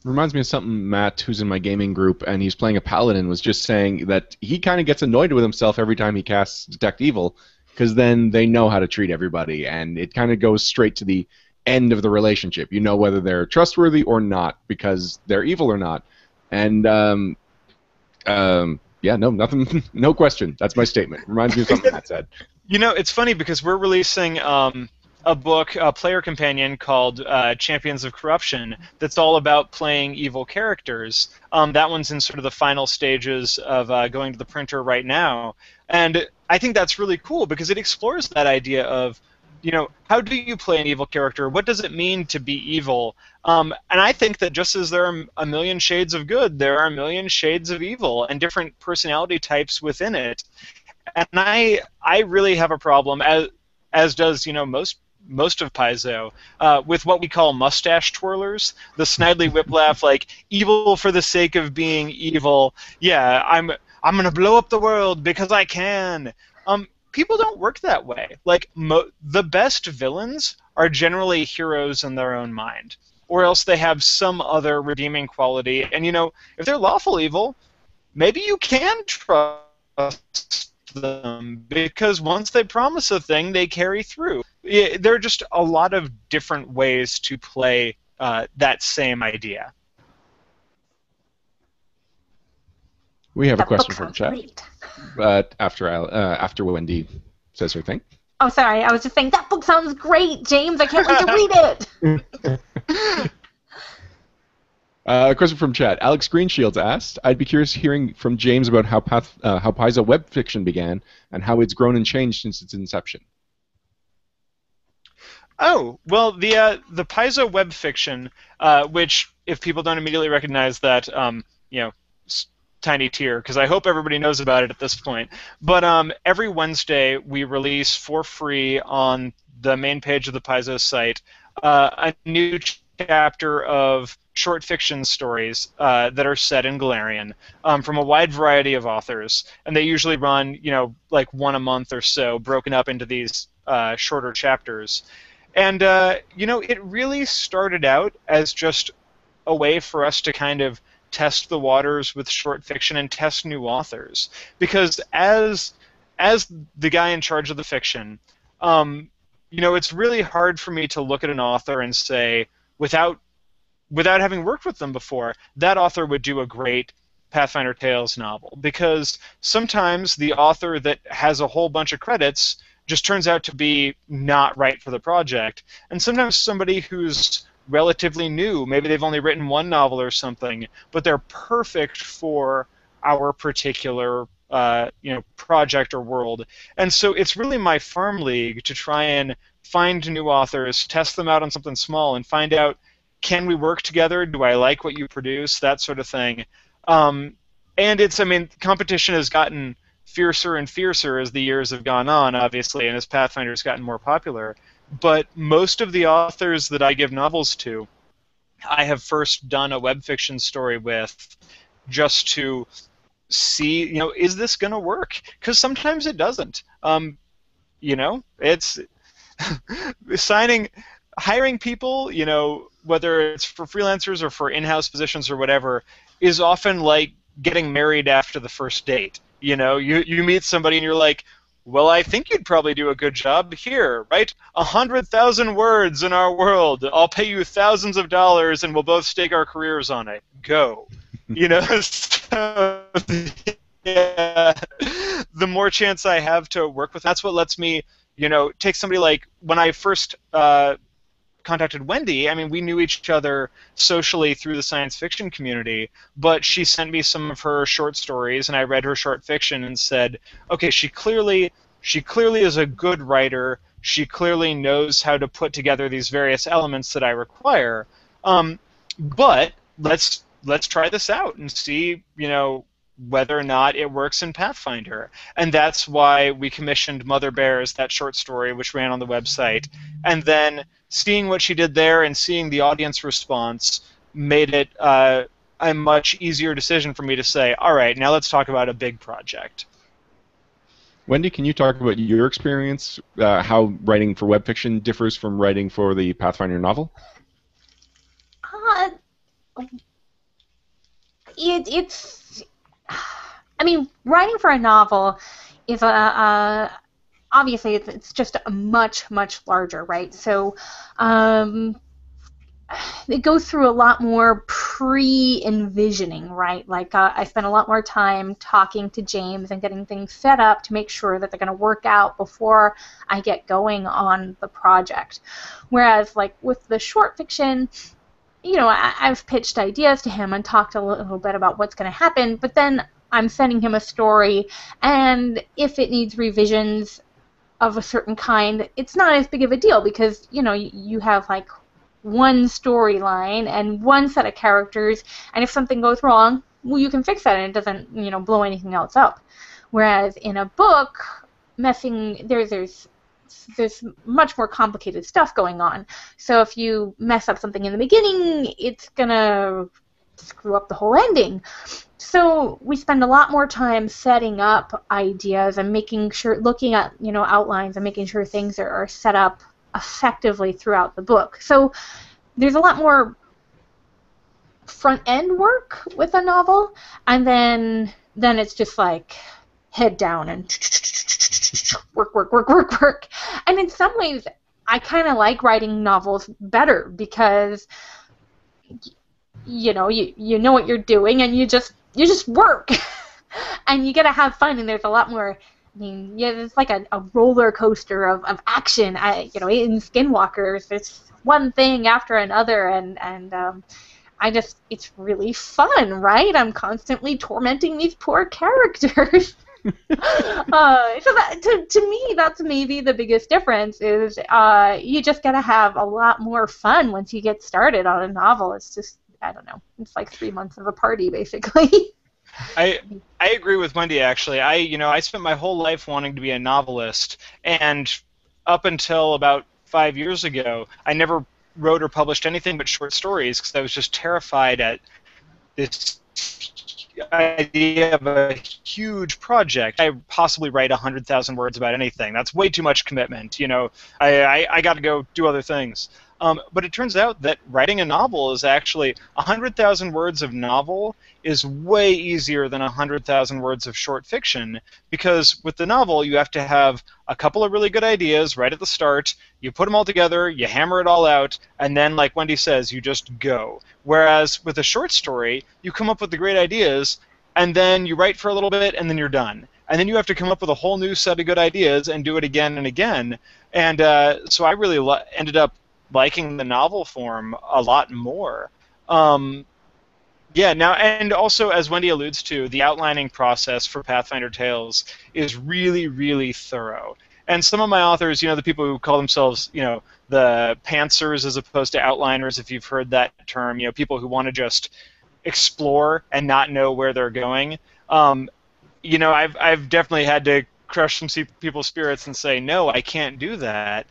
Reminds me of something Matt, who's in my gaming group, and he's playing a paladin, was just saying that he kind of gets annoyed with himself every time he casts Detect Evil, because then they know how to treat everybody, and it kind of goes straight to the end of the relationship. You know whether they're trustworthy or not, because they're evil or not. And, yeah, no, nothing, no question. That's my statement. Reminds me of something Matt said. You know, it's funny because we're releasing a book, a player companion called Champions of Corruption, that's all about playing evil characters. That one's in sort of the final stages of going to the printer right now. And I think that's really cool because it explores that idea of, you know, how do you play an evil character? What does it mean to be evil? And I think that just as there are a million shades of good, there are a million shades of evil and different personality types within it. And I really have a problem, as does, you know, most of Paizo, with what we call mustache twirlers, the snidely whiplash, like evil for the sake of being evil. Yeah, I'm gonna blow up the world because I can. People don't work that way. Like the best villains are generally heroes in their own mind, or else they have some other redeeming quality. And you know, if they're lawful evil, maybe you can trust them because once they promise a thing, they carry through. There are just a lot of different ways to play that same idea. We have a That book question from sounds chat, great. but after Wendy says her thing. Oh, sorry. I was just saying, that book sounds great, James. I can't wait to read it. A question from chat. Alex Greenshields asked, I'd be curious hearing from James about how Paizo web fiction began and how it's grown and changed since its inception. Oh, well, the Paizo web fiction, which, if people don't immediately recognize that, you know, tiny tier, because I hope everybody knows about it at this point. But every Wednesday we release for free on the main page of the Paizo site a new chapter of short fiction stories that are set in Galarian from a wide variety of authors, and they usually run, you know, like one a month or so, broken up into these shorter chapters. And you know, it really started out as just a way for us to kind of test the waters with short fiction and test new authors, because as the guy in charge of the fiction, you know, it's really hard for me to look at an author and say, without having worked with them before, that author would do a great Pathfinder Tales novel, because sometimes the author that has a whole bunch of credits just turns out to be not right for the project, and sometimes somebody who's relatively new, maybe they've only written one novel or something, but they're perfect for our particular you know, project or world. And so it's really my farm league to try and find new authors, test them out on something small, and find out, can we work together? Do I like what you produce? That sort of thing. And it's, I mean, competition has gotten fiercer and fiercer as the years have gone on, obviously, and as Pathfinder's gotten more popular. But most of the authors that I give novels to, I have first done a web fiction story with, just to see, you know, is this going to work? Because sometimes it doesn't. You know, it's hiring people, you know, whether it's for freelancers or for in-house positions or whatever, is often like getting married after the first date. You know, you meet somebody and you're like, well, I think you'd probably do a good job here, right? 100,000 words in our world. I'll pay you thousands of dollars, and we'll both stake our careers on it. Go. You know, so, yeah, the more chance I have to work with, that's what lets me, you know, take somebody like, when I first contacted Wendy, I mean, we knew each other socially through the science fiction community, but she sent me some of her short stories, and I read her short fiction and said, okay, she clearly is a good writer. She clearly knows how to put together these various elements that I require. But let's try this out and see, you know, whether or not it works in Pathfinder. And that's why we commissioned Mother Bears, that short story, which ran on the website. And then seeing what she did there and seeing the audience response made it a much easier decision for me to say, all right, now let's talk about a big project. Wendy, can you talk about your experience, how writing for web fiction differs from writing for the Pathfinder novel? it's. I mean, writing for a novel is obviously it's just a much larger, right? So it goes through a lot more pre-envisioning, right? Like I spend a lot more time talking to James and getting things set up to make sure that they're going to work out before I get going on the project. Whereas like with the short fiction, you know, I've pitched ideas to him and talked a little bit about what's going to happen, but then I'm sending him a story, and if it needs revisions of a certain kind, it's not as big of a deal because, you know, you have like one storyline and one set of characters, and if something goes wrong, well, you can fix that and it doesn't, you know, blow anything else up. Whereas in a book, there's much more complicated stuff going on. So if you mess up something in the beginning, it's gonna screw up the whole ending. So we spend a lot more time setting up ideas and making sure, looking at, you know, outlines and making sure things are set up effectively throughout the book. So there's a lot more front end work with a novel, and then it's just like head down and work. And in some ways, I kind of like writing novels better because you know what you're doing and you just work and you get to have fun, and there's a lot more. I mean, yeah, it's like a roller coaster of action. You know, in Skinwalkers, it's one thing after another, and it's really fun, right? I'm constantly tormenting these poor characters. So that, to me, that's maybe the biggest difference is you just gotta have a lot more fun once you get started on a novel. It's just, I don't know, it's like 3 months of a party, basically. I agree with Wendy, actually. I spent my whole life wanting to be a novelist, and up until about 5 years ago, I never wrote or published anything but short stories because I was just terrified at this idea of a huge project. I possibly write 100,000 words about anything. That's way too much commitment. You know, I got to go do other things. But it turns out that writing a novel is actually 100,000 words of novel is way easier than 100,000 words of short fiction, because with the novel you have to have a couple of really good ideas right at the start, you put them all together, you hammer it all out, and then, like Wendy says, you just go. Whereas with a short story, you come up with the great ideas, and then you write for a little bit, and then you're done. And then you have to come up with a whole new set of good ideas and do it again and again. And so I really ended up liking the novel form a lot more. Yeah, now, and also, as Wendy alludes to, the outlining process for Pathfinder Tales is really, really thorough. And some of my authors, you know, the people who call themselves, you know, the pantsers as opposed to outliners, if you've heard that term, you know, people who want to just explore and not know where they're going. You know, I've definitely had to crush some people's spirits and say, no, I can't do that,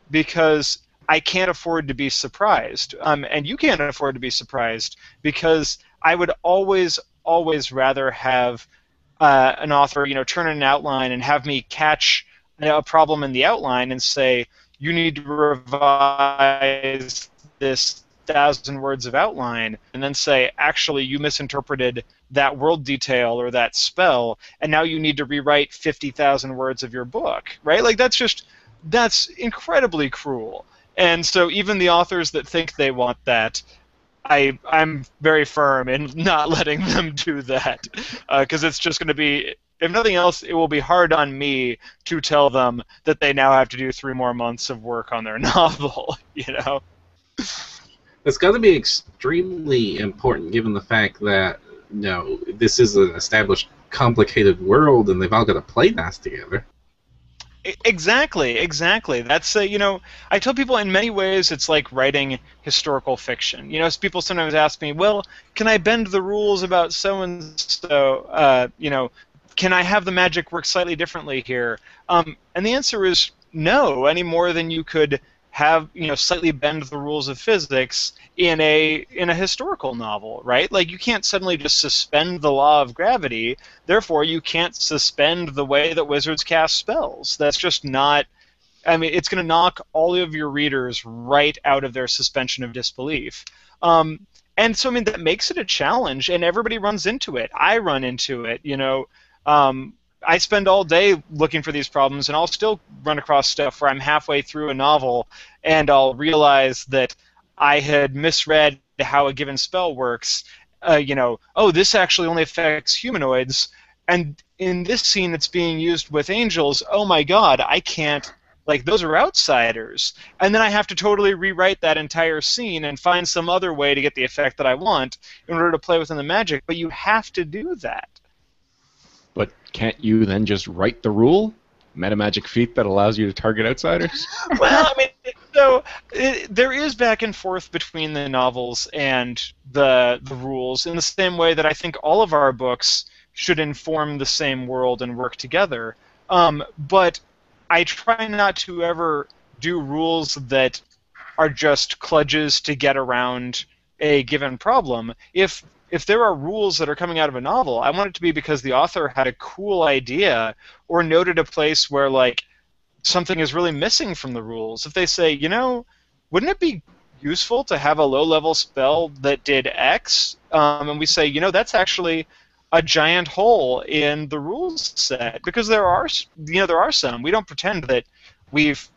because I can't afford to be surprised. And you can't afford to be surprised, because I would always rather have an author, you know, turn in an outline and have me catch a problem in the outline and say, you need to revise this 1,000 words of outline, and then say, actually, you misinterpreted that world detail or that spell, and now you need to rewrite 50,000 words of your book, right? Like, that's incredibly cruel. And so even the authors that think they want that, I'm very firm in not letting them do that, because it's just going to be, if nothing else, it will be hard on me to tell them that they now have to do 3 more months of work on their novel, you know? It's got to be extremely important, given the fact that, you know, this is an established, complicated world, and they've all got to play nice together. Exactly. That's you know, I tell people in many ways it's like writing historical fiction. You know, people sometimes ask me, well, can I bend the rules about so and so? You know, can I have the magic work slightly differently here? And the answer is no, any more than you could have, you know, slightly bend the rules of physics in a historical novel, right? Like, you can't suddenly just suspend the law of gravity, therefore you can't suspend the way that wizards cast spells. That's just not, I mean, it's going to knock all of your readers right out of their suspension of disbelief. And so, I mean, that makes it a challenge, and everybody runs into it. I run into it, you know. I spend all day looking for these problems, and I'll still run across stuff where I'm halfway through a novel, and I'll realize that I had misread how a given spell works. You know, oh, this actually only affects humanoids, and in this scene it's being used with angels. Oh my god, I can't, like, those are outsiders. And then I have to totally rewrite that entire scene and find some other way to get the effect that I want in order to play within the magic, but you have to do that. But can't you then just write the rule? Meta magic feat that allows you to target outsiders? Well, I mean, so there is back and forth between the novels and the rules in the same way that I think all of our books should inform the same world and work together. But I try not to ever do rules that are just kludges to get around a given problem. If there are rules that are coming out of a novel, I want it to be because the author had a cool idea or noted a place where, like, something is really missing from the rules. If they say, you know, wouldn't it be useful to have a low-level spell that did X? And we say, you know, that's actually a giant hole in the rules set, because there are some. We don't pretend that we've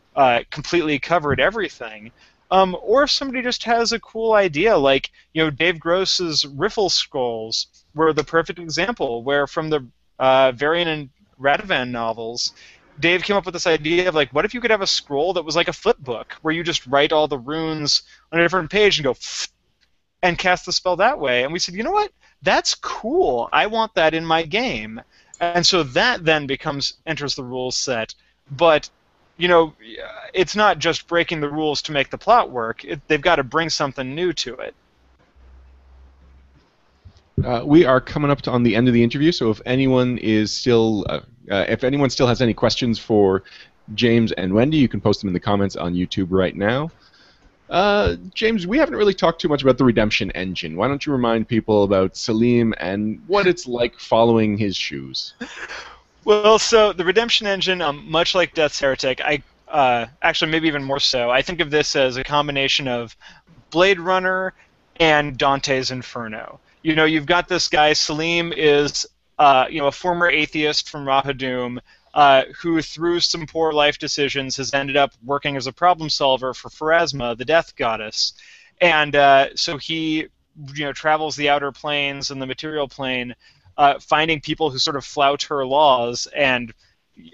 completely covered everything. Or if somebody just has a cool idea, like, you know, Dave Gross's Riffle Scrolls were the perfect example, where from the Varian and Radovan novels, Dave came up with this idea of, like, what if you could have a scroll that was like a flip book, where you just write all the runes on a different page and go and cast the spell that way. And we said, you know what? That's cool. I want that in my game. And so that then enters the rules set. But, you know, it's not just breaking the rules to make the plot work. They've got to bring something new to it. We are coming up on the end of the interview, so if anyone still has any questions for James and Wendy, you can post them in the comments on YouTube right now. James, we haven't really talked too much about the Redemption Engine. Why don't you remind people about Salim and what it's like following his shoes? Well, so the Redemption Engine, much like Death's Heretic, actually maybe even more so, I think of this as a combination of Blade Runner and Dante's Inferno. You know, you've got this guy, Salim is a former atheist from Rahadoum, who through some poor life decisions has ended up working as a problem solver for Pharasma, the death goddess. And so he, you know, travels the outer planes and the material plane, finding people who sort of flout her laws and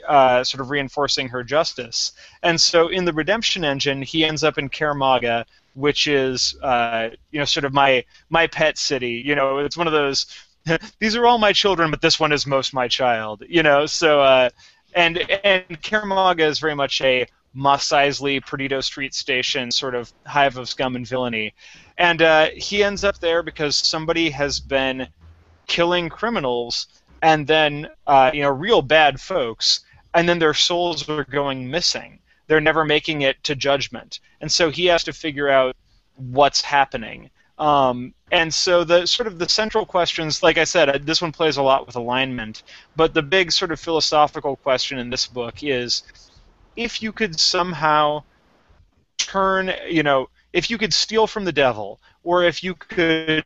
sort of reinforcing her justice. And so in the Redemption Engine, he ends up in Kermaga, which is sort of my pet city. You know, it's one of those, these are all my children, but this one is most my child. You know, so and Kermaga is very much a Mos Eisley, Perdido Street Station sort of hive of scum and villainy, and he ends up there because somebody has been killing criminals and then real bad folks, and then their souls are going missing. They're never making it to judgment, and so he has to figure out what's happening. And so the sort of the central questions, like I said, this one plays a lot with alignment, but the big sort of philosophical question in this book is, if you could somehow turn, if you could steal from the devil, or if you could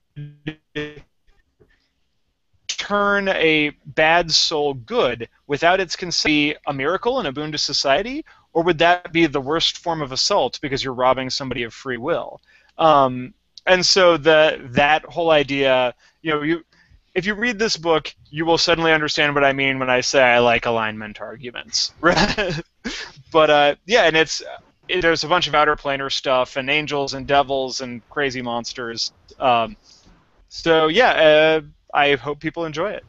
turn a bad soul good without its consent, be a miracle and a boon to society, or would that be the worst form of assault because you're robbing somebody of free will? And so that whole idea, if you read this book, you will suddenly understand what I mean when I say I like alignment arguments. But and there's a bunch of outer planar stuff and angels and devils and crazy monsters. I hope people enjoy it.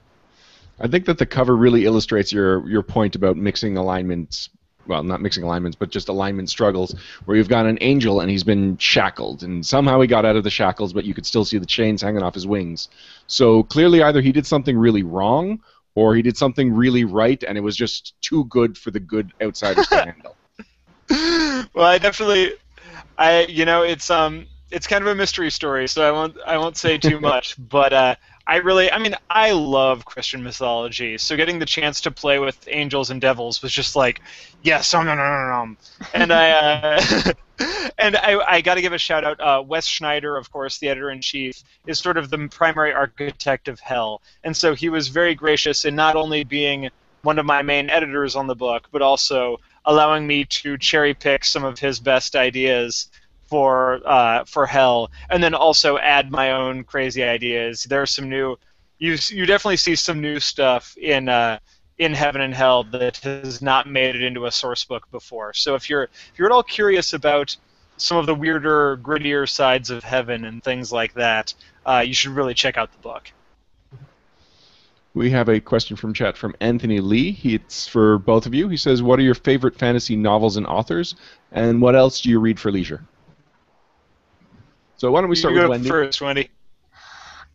I think that the cover really illustrates your point about mixing alignments. Well, not mixing alignments, but just alignment struggles, where you've got an angel and he's been shackled, and somehow he got out of the shackles, but you could still see the chains hanging off his wings. So clearly either he did something really wrong, or he did something really right, and it was just too good for the good outsiders to handle. Well, it's kind of a mystery story, so I won't say too much, but I love Christian mythology, so getting the chance to play with angels and devils was just like, yes, and I got to give a shout out. Wes Schneider, of course, the editor in chief, is sort of the primary architect of Hell, and so he was very gracious in not only being one of my main editors on the book, but also allowing me to cherry pick some of his best ideas for Hell, and then also add my own crazy ideas. There's some new, you definitely see some new stuff in Heaven and Hell that has not made it into a source book before. So if you're at all curious about some of the weirder, grittier sides of Heaven and things like that, you should really check out the book. We have a question from chat from Anthony Lee. It's for both of you. He says, what are your favorite fantasy novels and authors, and what else do you read for leisure? So why don't we start with Wendy? First, Wendy.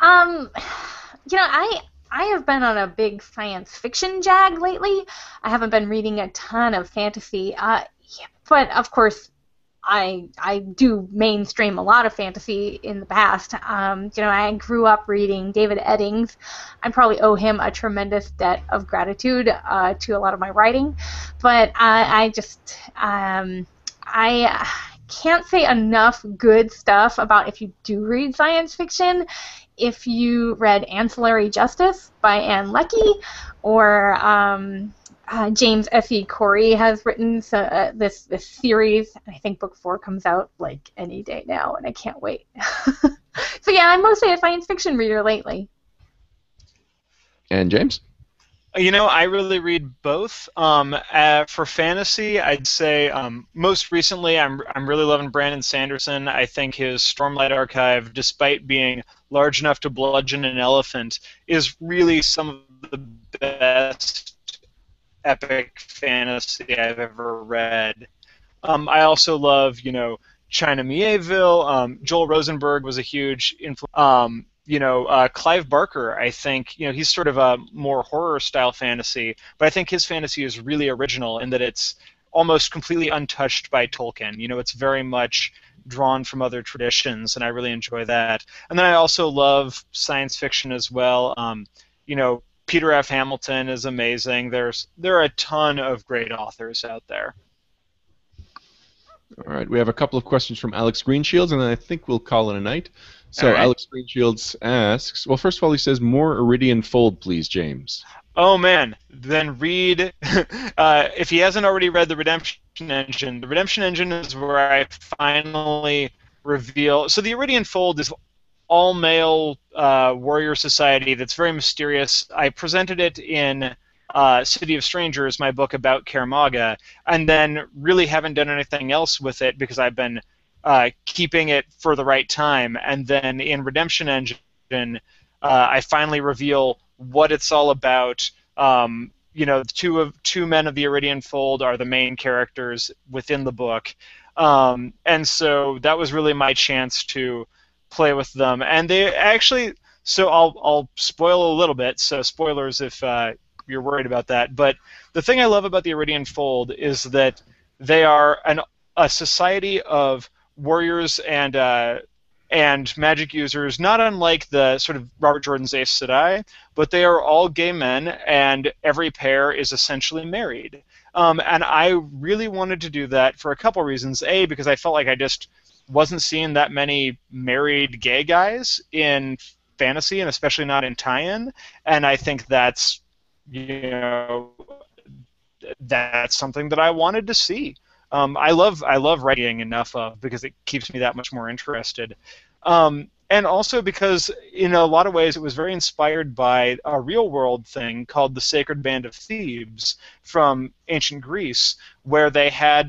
I have been on a big science fiction jag lately. I haven't been reading a ton of fantasy, but of course, I do mainstream a lot of fantasy in the past. I grew up reading David Eddings. I probably owe him a tremendous debt of gratitude to a lot of my writing, but I can't say enough good stuff about if you do read science fiction. If you read Ancillary Justice by Anne Leckie, or James F.E. Corey has written this series. I think book 4 comes out like any day now, and I can't wait. So yeah, I'm mostly a science fiction reader lately. And James? I really read both. For fantasy, I'd say most recently I'm really loving Brandon Sanderson. I think his Stormlight Archive, despite being large enough to bludgeon an elephant, is really some of the best epic fantasy I've ever read. I also love, China Mieville. Joel Rosenberg was a huge influence. Clive Barker, I think, he's sort of a more horror-style fantasy, but I think his fantasy is really original in that it's almost completely untouched by Tolkien. It's very much drawn from other traditions, and I really enjoy that. And then I also love science fiction as well. Peter F. Hamilton is amazing. There are a ton of great authors out there. All right, we have a couple of questions from Alex Greenshields, and then I think we'll call it a night. So right. Alex Greenshields asks, well, first of all, he says, more Iridian Fold, please, James. Oh, man. Then read, if he hasn't already read The Redemption Engine. The Redemption Engine is where I finally reveal. So the Iridian Fold is all-male warrior society that's very mysterious. I presented it in City of Strangers, my book about Kaer Maga, and then really haven't done anything else with it because I've been keeping it for the right time. And then in Redemption Engine, I finally reveal what it's all about. Two men of the Iridian Fold are the main characters within the book, and so that was really my chance to play with them. And they actually, so I'll spoil a little bit. So spoilers if you're worried about that. But the thing I love about the Iridian Fold is that they are a society of warriors and magic users, not unlike the sort of Robert Jordan's Aes Sedai, but they are all gay men, and every pair is essentially married. And I really wanted to do that for a couple reasons. A, because I felt like I just wasn't seeing that many married gay guys in fantasy, and especially not in tie-in, and I think that's something that I wanted to see. I love writing enough of because it keeps me that much more interested. And also because in a lot of ways it was very inspired by a real-world thing called the Sacred Band of Thebes from ancient Greece, where they had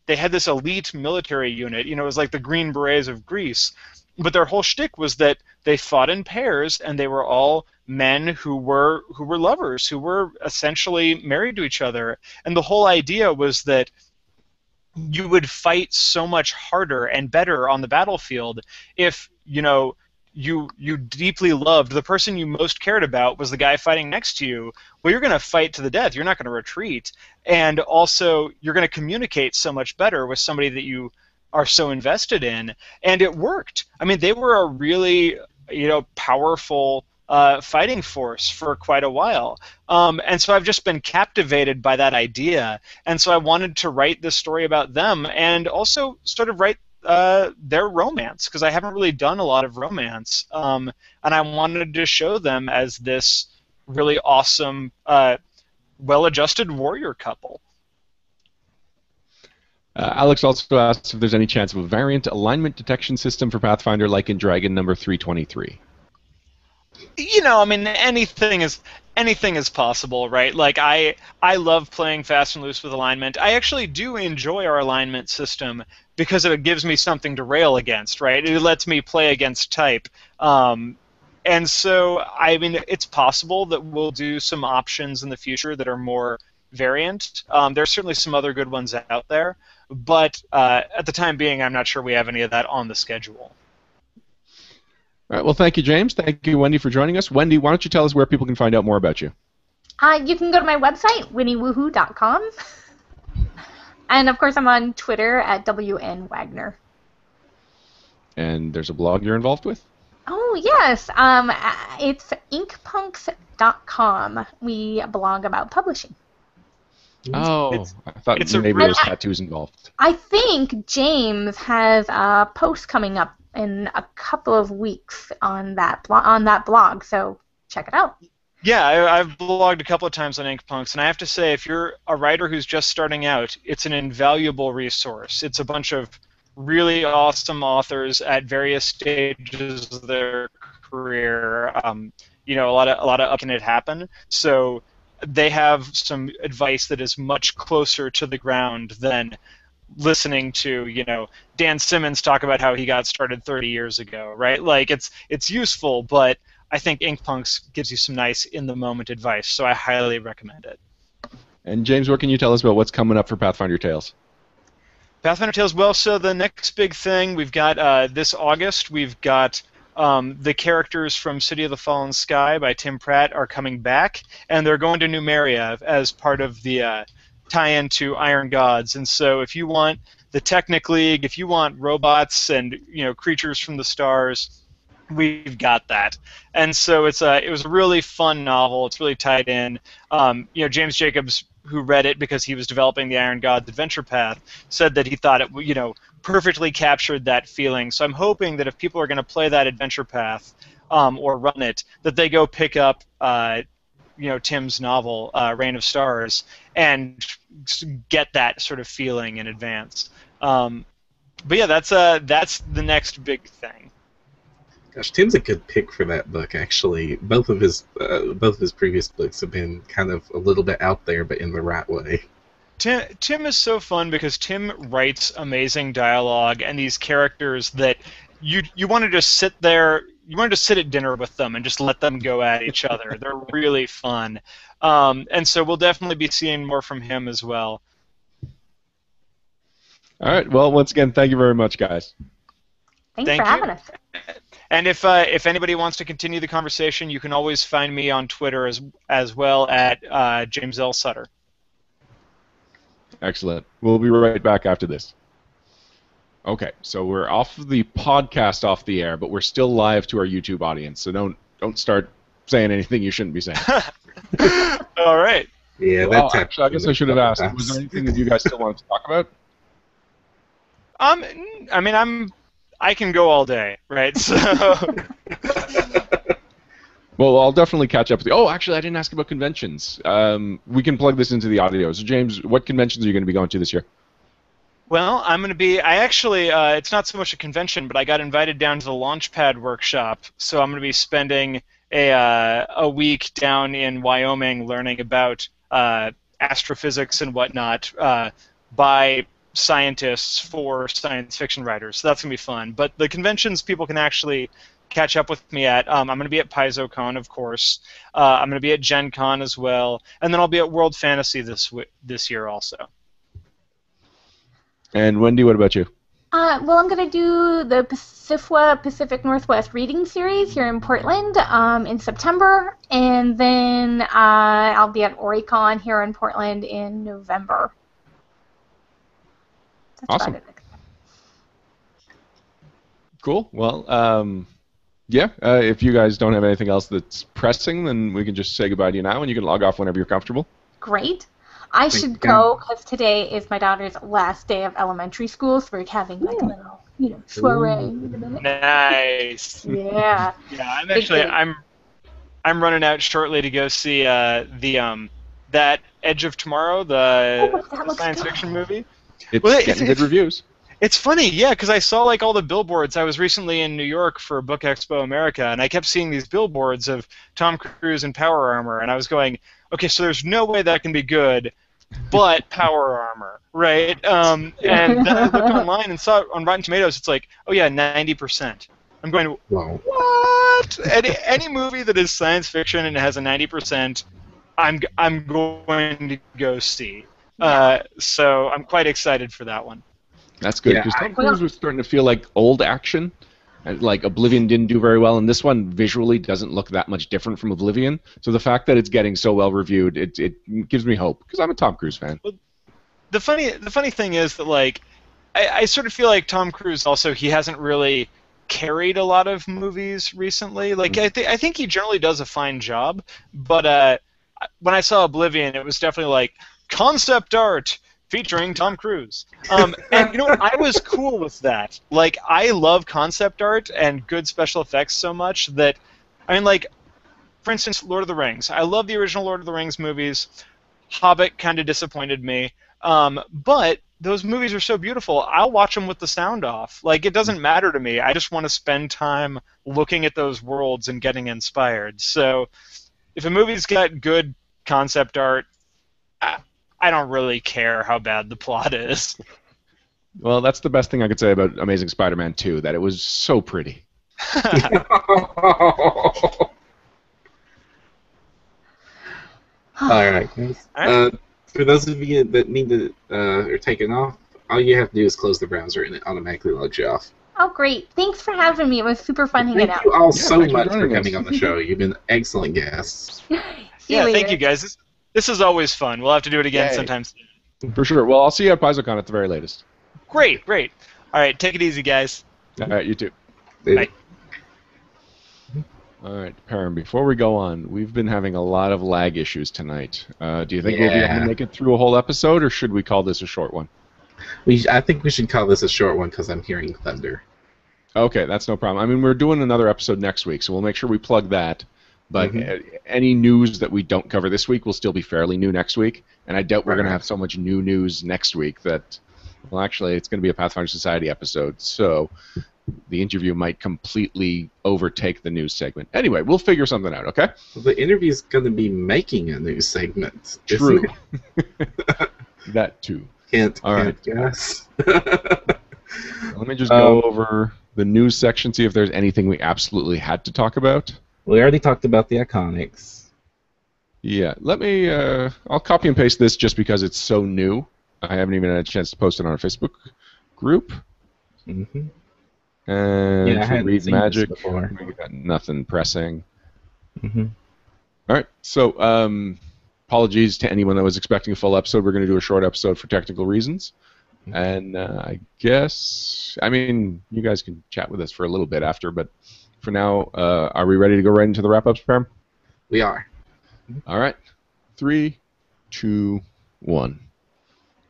this elite military unit. It was like the Green Berets of Greece. But their whole shtick was that they fought in pairs, and they were all men who were lovers, who were essentially married to each other. And the whole idea was that you would fight so much harder and better on the battlefield if you deeply loved the person you most cared about was the guy fighting next to you. Well, you're going to fight to the death. You're not going to retreat, and also you're going to communicate so much better with somebody that you are so invested in. And it worked. I mean, they were a really powerful fighting force for quite a while. And so I've just been captivated by that idea. And so I wanted to write this story about them and also sort of write their romance, because I haven't really done a lot of romance. And I wanted to show them as this really awesome, well-adjusted warrior couple. Alex also asks if there's any chance of a variant alignment detection system for Pathfinder like in Dragon number 323. I mean, anything is possible, right? Like I love playing fast and loose with alignment. I actually do enjoy our alignment system because it gives me something to rail against, right? It lets me play against type. And so, I mean, it's possible that we'll do some options in the future that are more variant. There's certainly some other good ones out there, but at the time being, I'm not sure we have any of that on the schedule. All right, well, thank you, James. Thank you, Wendy, for joining us. Wendy, why don't you tell us where people can find out more about you? You can go to my website, winnywoohoo.com. And, of course, I'm on Twitter at WNWagner. And there's a blog you're involved with? Oh, yes. It's inkpunks.com. We blog about publishing. Oh, I thought maybe there was tattoos involved. I think James has a post coming up in a couple of weeks on that blog, so check it out. Yeah, I've blogged a couple of times on Inkpunks, and I have to say, if you're a writer who's just starting out, it's an invaluable resource. It's a bunch of really awesome authors at various stages of their career. A lot of up can it happen. So they have some advice that is much closer to the ground than listening to, Dan Simmons talk about how he got started 30 years ago, right? Like, it's useful, but I think Inkpunks gives you some nice in-the-moment advice, so I highly recommend it. And James, what can you tell us about what's coming up for Pathfinder Tales? Pathfinder Tales, well, so the next big thing, we've got this August, we've got the characters from City of the Fallen Sky by Tim Pratt are coming back, and they're going to Numeria as part of the tie-in to Iron Gods. And so if you want the Technic League, if you want robots and creatures from the stars, we've got that. And so it was a really fun novel. It's really tied in. James Jacobs, who read it because he was developing the Iron Gods adventure path, said that he thought it perfectly captured that feeling. So I'm hoping that if people are going to play that adventure path or run it, that they go pick up Tim's novel, Reign of Stars, and get that sort of feeling in advance. But yeah, that's the next big thing. Gosh, Tim's a good pick for that book. Actually, both of his previous books have been kind of a little bit out there, but in the right way. Tim is so fun because Tim writes amazing dialogue and these characters that you want to just sit there. You want to just sit at dinner with them and just let them go at each other. They're really fun. And so we'll definitely be seeing more from him as well. All right. Well, once again, thank you very much, guys. Thanks for having us. And if anybody wants to continue the conversation, you can always find me on Twitter as well at James L. Sutter. Excellent. We'll be right back after this. Okay, so we're off the podcast off the air, but we're still live to our YouTube audience, so don't start saying anything you shouldn't be saying. All right. Yeah, well, actually, I guess I should have asked. Was there anything that you guys still wanted to talk about? I mean, I can go all day, right? So. Well, I'll definitely catch up with you. Oh, actually, I didn't ask about conventions. We can plug this into the audio. So, James, what conventions are you going to be going to this year? Well, I'm going to be. It's not so much a convention, but I got invited down to the Launchpad workshop, so I'm going to be spending a week down in Wyoming learning about astrophysics and whatnot by scientists for science fiction writers. So that's going to be fun. But the conventions people can actually catch up with me at. I'm going to be at PaizoCon, of course. I'm going to be at Gen Con as well, and then I'll be at World Fantasy this year also. And Wendy, what about you? Well, I'm going to do the PACIFWA Pacific Northwest Reading Series here in Portland in September, and then I'll be at Oricon here in Portland in November. That's awesome. Cool. Well, Yeah, if you guys don't have anything else that's pressing, then we can just say goodbye to you now, and you can log off whenever you're comfortable. Great. I Thank should you. go because today is my daughter's last day of elementary school, so we're having like a little, soiree in a minute. Nice. Yeah. Yeah, I'm Big actually day. I'm running out shortly to go see that Edge of Tomorrow, Oh, that looks science good. fiction movie. It's Well, getting good reviews. It's funny, yeah, because I saw like all the billboards. I was recently in New York for Book Expo America, and I kept seeing these billboards of Tom Cruise in power armor, and I was going, okay, so there's no way that can be good, but power armor, right? And then I looked online and saw on Rotten Tomatoes, it's like, oh yeah, 90%. I'm going, Wow. what? Any movie that is science fiction and has a 90%, I'm going to go see. So I'm quite excited for that one. That's good, Yeah, because Tom Cruise was starting to feel like old action. And, like, Oblivion didn't do very well, and this one visually doesn't look that much different from Oblivion. So the fact that it's getting so well reviewed, it gives me hope, because I'm a Tom Cruise fan. The funny thing is that, like, I sort of feel like Tom Cruise also, he hasn't really carried a lot of movies recently. Like, I think he generally does a fine job, but when I saw Oblivion, it was definitely like concept art featuring Tom Cruise. And you know what? I was cool with that. Like, I love concept art and good special effects so much that, I mean, like, for instance, Lord of the Rings. I love the original Lord of the Rings movies. Hobbit kind of disappointed me. But those movies are so beautiful, I'll watch them with the sound off. Like, it doesn't matter to me. I just want to spend time looking at those worlds and getting inspired. So if a movie's got good concept art, I don't really care how bad the plot is. Well, that's the best thing I could say about Amazing Spider-Man 2, that it was so pretty. All right, guys. For those of you that need to are taking off, all you have to do is close the browser and it automatically logs you off. Oh, great. Thanks for having me. It was super fun hanging Thank out. you all Yeah, so thanks for much for joining us. coming on the show. You've been excellent guests. See Yeah, later. thank you guys. This is always fun. We'll have to do it again Yay. sometime soon. For sure. Well, I'll see you at PaizoCon at the very latest. Great. All right, take it easy, guys. All right, you too. Bye. All right, Perrin, before we go on, we've been having a lot of lag issues tonight. Do you think we'll be able to make it through a whole episode, or should we call this a short one? I think we should call this a short one because I'm hearing thunder. Okay, that's no problem. I mean, we're doing another episode next week, so we'll make sure we plug that. But any news that we don't cover this week will still be fairly new next week, and I doubt we're going to have so much new news next week that, well, actually, it's going to be a Pathfinder Society episode, so the interview might completely overtake the news segment. Anyway, we'll figure something out, okay? Well, the interview's going to be making a new segment. True. Isn't it? That too. Can't right. guess. Let me just go over the news section, see if there's anything we absolutely had to talk about. We already talked about the Iconics. Yeah, let me, I'll copy and paste this just because it's so new. I haven't even had a chance to post it on our Facebook group. Mm-hmm. And Yeah, I for hadn't Read seen Magic, this before. we got nothing pressing. Mm-hmm. All right, so apologies to anyone that was expecting a full episode. We're going to do a short episode for technical reasons. And I guess, I mean, you guys can chat with us for a little bit after, but for now, are we ready to go right into the wrap-ups, Pam? We are. All right. 3, 2, 1.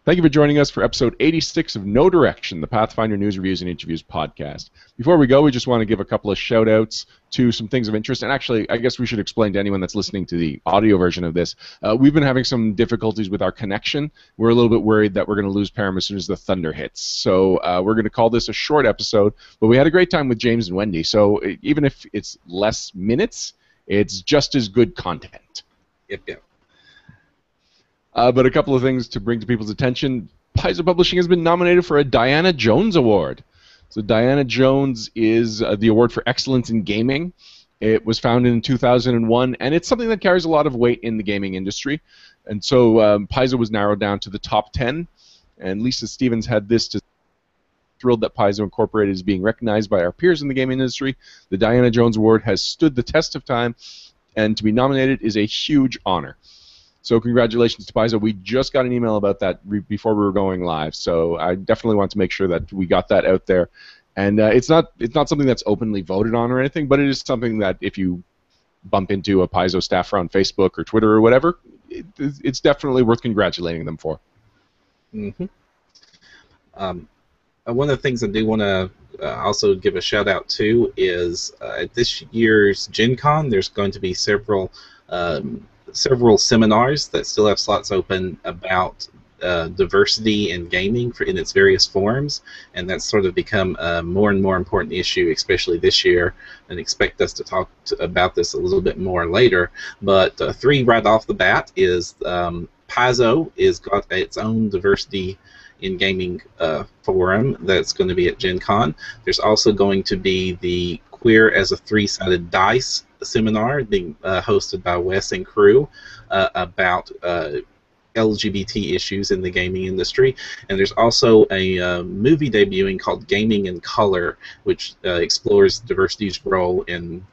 Thank you for joining us for episode 86 of No Direction, the Pathfinder News, Reviews, and Interviews podcast. Before we go, we just want to give a couple of shout-outs to some things of interest. And actually, I guess we should explain to anyone that's listening to the audio version of this. We've been having some difficulties with our connection. We're a little bit worried that we're going to lose Param as soon as the thunder hits. So we're going to call this a short episode. But we had a great time with James and Wendy. So even if it's less minutes, it's just as good content. Yep. But a couple of things to bring to people's attention. Paizo Publishing has been nominated for a Diana Jones Award. So Diana Jones is the award for excellence in gaming. It was founded in 2001, and it's something that carries a lot of weight in the gaming industry. And so Paizo was narrowed down to the top 10, and Lisa Stevens had this to thrilled that Paizo Incorporated is being recognized by our peers in the gaming industry. The Diana Jones Award has stood the test of time, and to be nominated is a huge honor. So congratulations to Paizo. We just got an email about that before we were going live, so I definitely want to make sure that we got that out there. And it's not something that's openly voted on or anything, but it is something that if you bump into a Paizo staffer on Facebook or Twitter or whatever, it's definitely worth congratulating them for. Mm-hmm. One of the things I do want to also give a shout out to is at this year's Gen Con, there's going to be several seminars that still have slots open about diversity in gaming in its various forms, and that's sort of become a more and more important issue, especially this year, and expect us to talk about this a little bit more later. But three right off the bat is Paizo is got its own diversity in gaming forum that's going to be at Gen Con. There's also going to be the Queer as a Three-Sided Dice seminar being hosted by Wes and crew about LGBT issues in the gaming industry. And there's also a movie debuting called Gaming in Color, which explores diversity's role in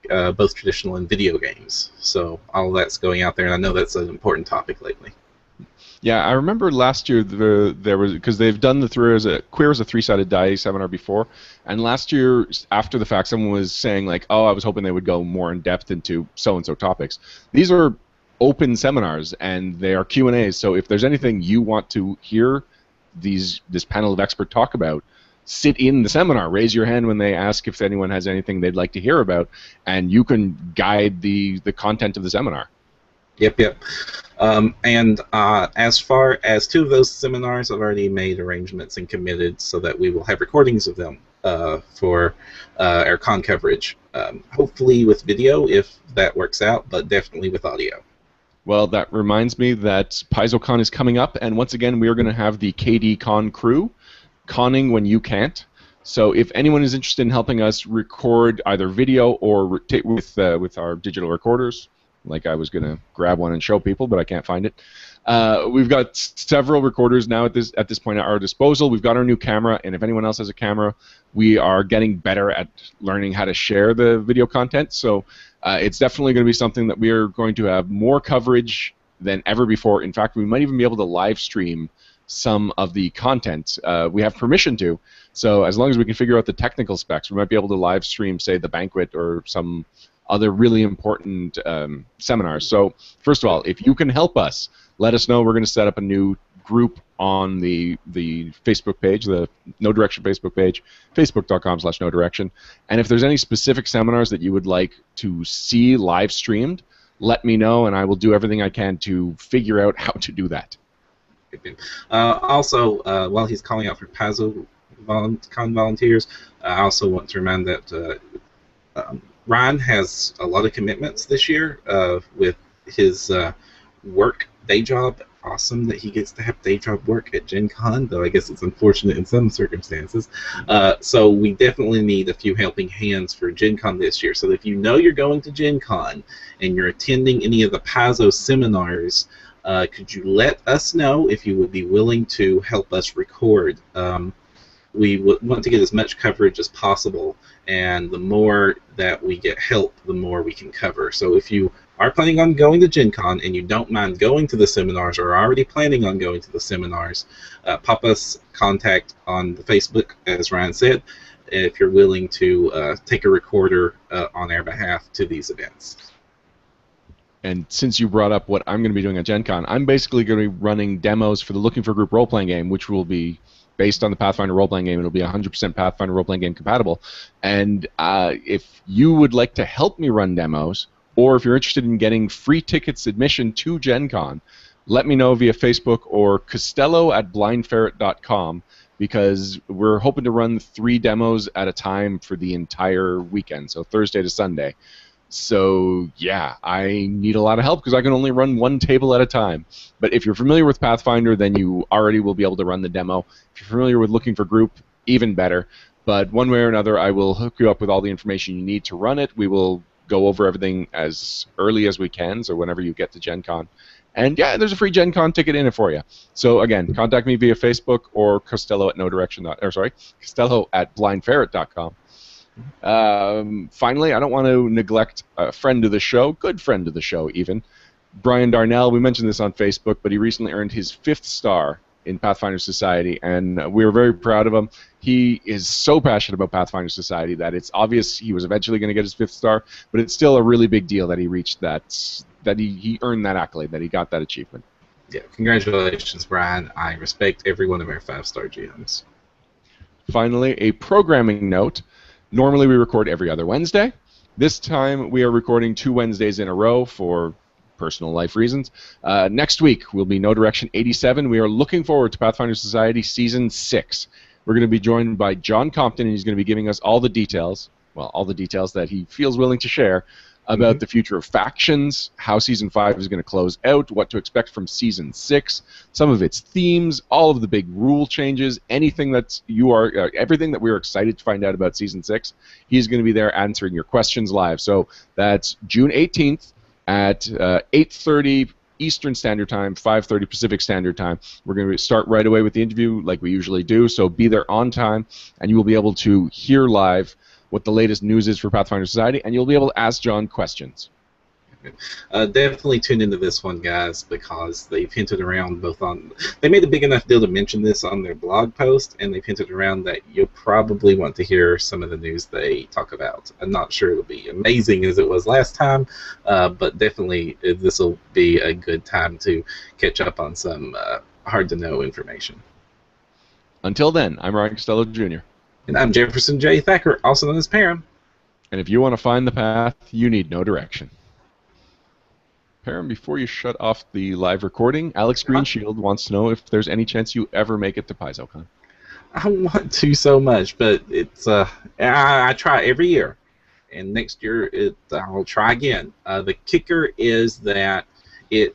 both traditional and video games. So all of that's going out there, and I know that's an important topic lately. Yeah, I remember last year there was, because they've done the Queer as a Three-Sided Die seminar before, and last year after the fact, someone was saying like, "Oh, I was hoping they would go more in depth into so and so topics." These are open seminars and they are Q&As. So if there's anything you want to hear this panel of expert talk about, sit in the seminar. Raise your hand when they ask if anyone has anything they'd like to hear about, and you can guide the content of the seminar. Yep. And as far as two of those seminars, I've already made arrangements and committed so that we will have recordings of them for our con coverage. Hopefully with video if that works out, but definitely with audio. Well, that reminds me that PaizoCon is coming up, and once again we are going to have the KD Con crew conning when you can't. So if anyone is interested in helping us record either video or with our digital recorders, like I was going to grab one and show people, but I can't find it. We've got several recorders now at this point at our disposal. We've got our new camera, and if anyone else has a camera, we are getting better at learning how to share the video content. So it's definitely going to be something that we are going to have more coverage than ever before. In fact, we might even be able to live stream some of the content. We have permission to. So as long as we can figure out the technical specs, we might be able to live stream, say, the banquet or some other really important seminars. So first of all, if you can help us, let us know. We're going to set up a new group on the Facebook page, the No Direction Facebook page, facebook.com/No Direction. And if there's any specific seminars that you would like to see live streamed, let me know, and I will do everything I can to figure out how to do that. Also, while he's calling out for Paizo Con volunteers, I also want to remind that Ryan has a lot of commitments this year with his work day job. Awesome that he gets to have day job work at Gen Con, though I guess it's unfortunate in some circumstances. So we definitely need a few helping hands for Gen Con this year. So if you know you're going to Gen Con and you're attending any of the Paizo seminars, could you let us know if you would be willing to help us record? We want to get as much coverage as possible, and the more that we get help, the more we can cover. So if you are planning on going to Gen Con and you don't mind going to the seminars or are already planning on going to the seminars, pop us contact on the Facebook, as Ryan said, if you're willing to take a recorder on our behalf to these events. And since you brought up what I'm going to be doing at Gen Con, I'm basically going to be running demos for the Looking for Group role-playing game, which will be based on the Pathfinder role-playing game. It'll be 100% Pathfinder role-playing game compatible. And if you would like to help me run demos, or if you're interested in getting free tickets admission to Gen Con, let me know via Facebook or costello@blindferret.com, because we're hoping to run 3 demos at a time for the entire weekend, so Thursday to Sunday. So yeah, I need a lot of help because I can only run 1 table at a time. But if you're familiar with Pathfinder, then you already will be able to run the demo. If you're familiar with Looking for Group, even better. But one way or another, I will hook you up with all the information you need to run it. We will go over everything as early as we can, so whenever you get to Gen Con. And yeah, there's a free Gen Con ticket in it for you. So again, contact me via Facebook or costello@blindferret.com. Finally, I don't want to neglect a friend of the show, good friend of the show even, Brian Darnell. We mentioned this on Facebook, but he recently earned his 5th star in Pathfinder Society, and we were very proud of him. He is so passionate about Pathfinder Society that it's obvious he was eventually going to get his 5th star, but it's still a really big deal that he reached that he earned that accolade, that he got that achievement. Yeah, congratulations, Brian. I respect every one of our 5-star GMs. Finally, a programming note. Normally we record every other Wednesday. This time we are recording 2 Wednesdays in a row for personal life reasons. Next week will be No Direction 87. We are looking forward to Pathfinder Society Season 6. We're going to be joined by John Compton, and he's going to be giving us all the details that he feels willing to share about the future of factions, how Season 5 is going to close out, what to expect from Season 6, some of its themes, all of the big rule changes, everything that we are excited to find out about Season 6. He's going to be there answering your questions live. So that's June 18th at 8:30 Eastern Standard Time, 5:30 Pacific Standard Time. We're going to start right away with the interview like we usually do, so be there on time, and you will be able to hear live what the latest news is for Pathfinder Society, and you'll be able to ask John questions. Definitely tune into this one, guys, because they've hinted around they made a big enough deal to mention this on their blog post, and they've hinted around that you'll probably want to hear some of the news they talk about. I'm not sure it'll be amazing as it was last time, but definitely this will be a good time to catch up on some hard-to-know information. Until then, I'm Ryan Costello Jr. And I'm Jefferson J. Thacker, also known as Param. And if you want to find the path, you need no direction. Param, before you shut off the live recording, Alex Greenshield wants to know if there's any chance you ever make it to PaizoCon. I want to so much, but it's I try every year, and next year I'll try again. The kicker is that it's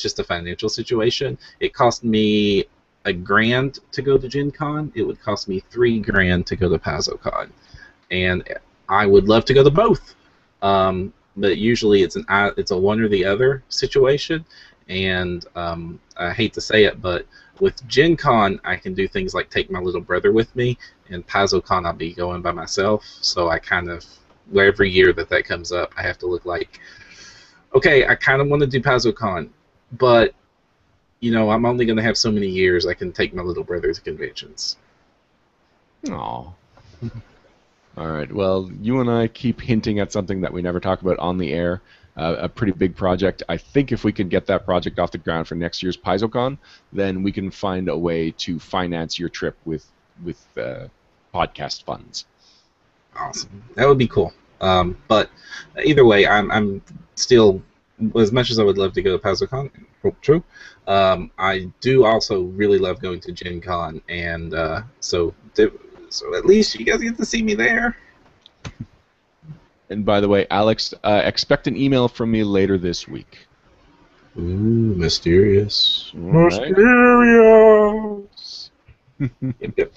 just a financial situation. It cost me $1,000 to go to Gen Con. It would cost me $3,000 to go to PaizoCon, and I would love to go to both. But usually it's a one or the other situation, and I hate to say it, but with Gen Con I can do things like take my little brother with me, and PaizoCon I'll be going by myself. So I kind of, every year that comes up, I have to look like, okay, I kind of want to do PaizoCon, but I'm only going to have so many years I can take my little brother to conventions. Aww. All right. Well, you and I keep hinting at something that we never talk about on the air, a pretty big project. I think if we can get that project off the ground for next year's PaizoCon, then we can find a way to finance your trip with podcast funds. Awesome. That would be cool. But either way, I'm still, as much as I would love to go to PaizoCon, true, I do also really love going to Gen Con, and so at least you guys get to see me there. And by the way, Alex, expect an email from me later this week. Ooh, mysterious. Mysterious! Yep.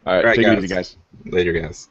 All right, take it easy, guys. Later, guys.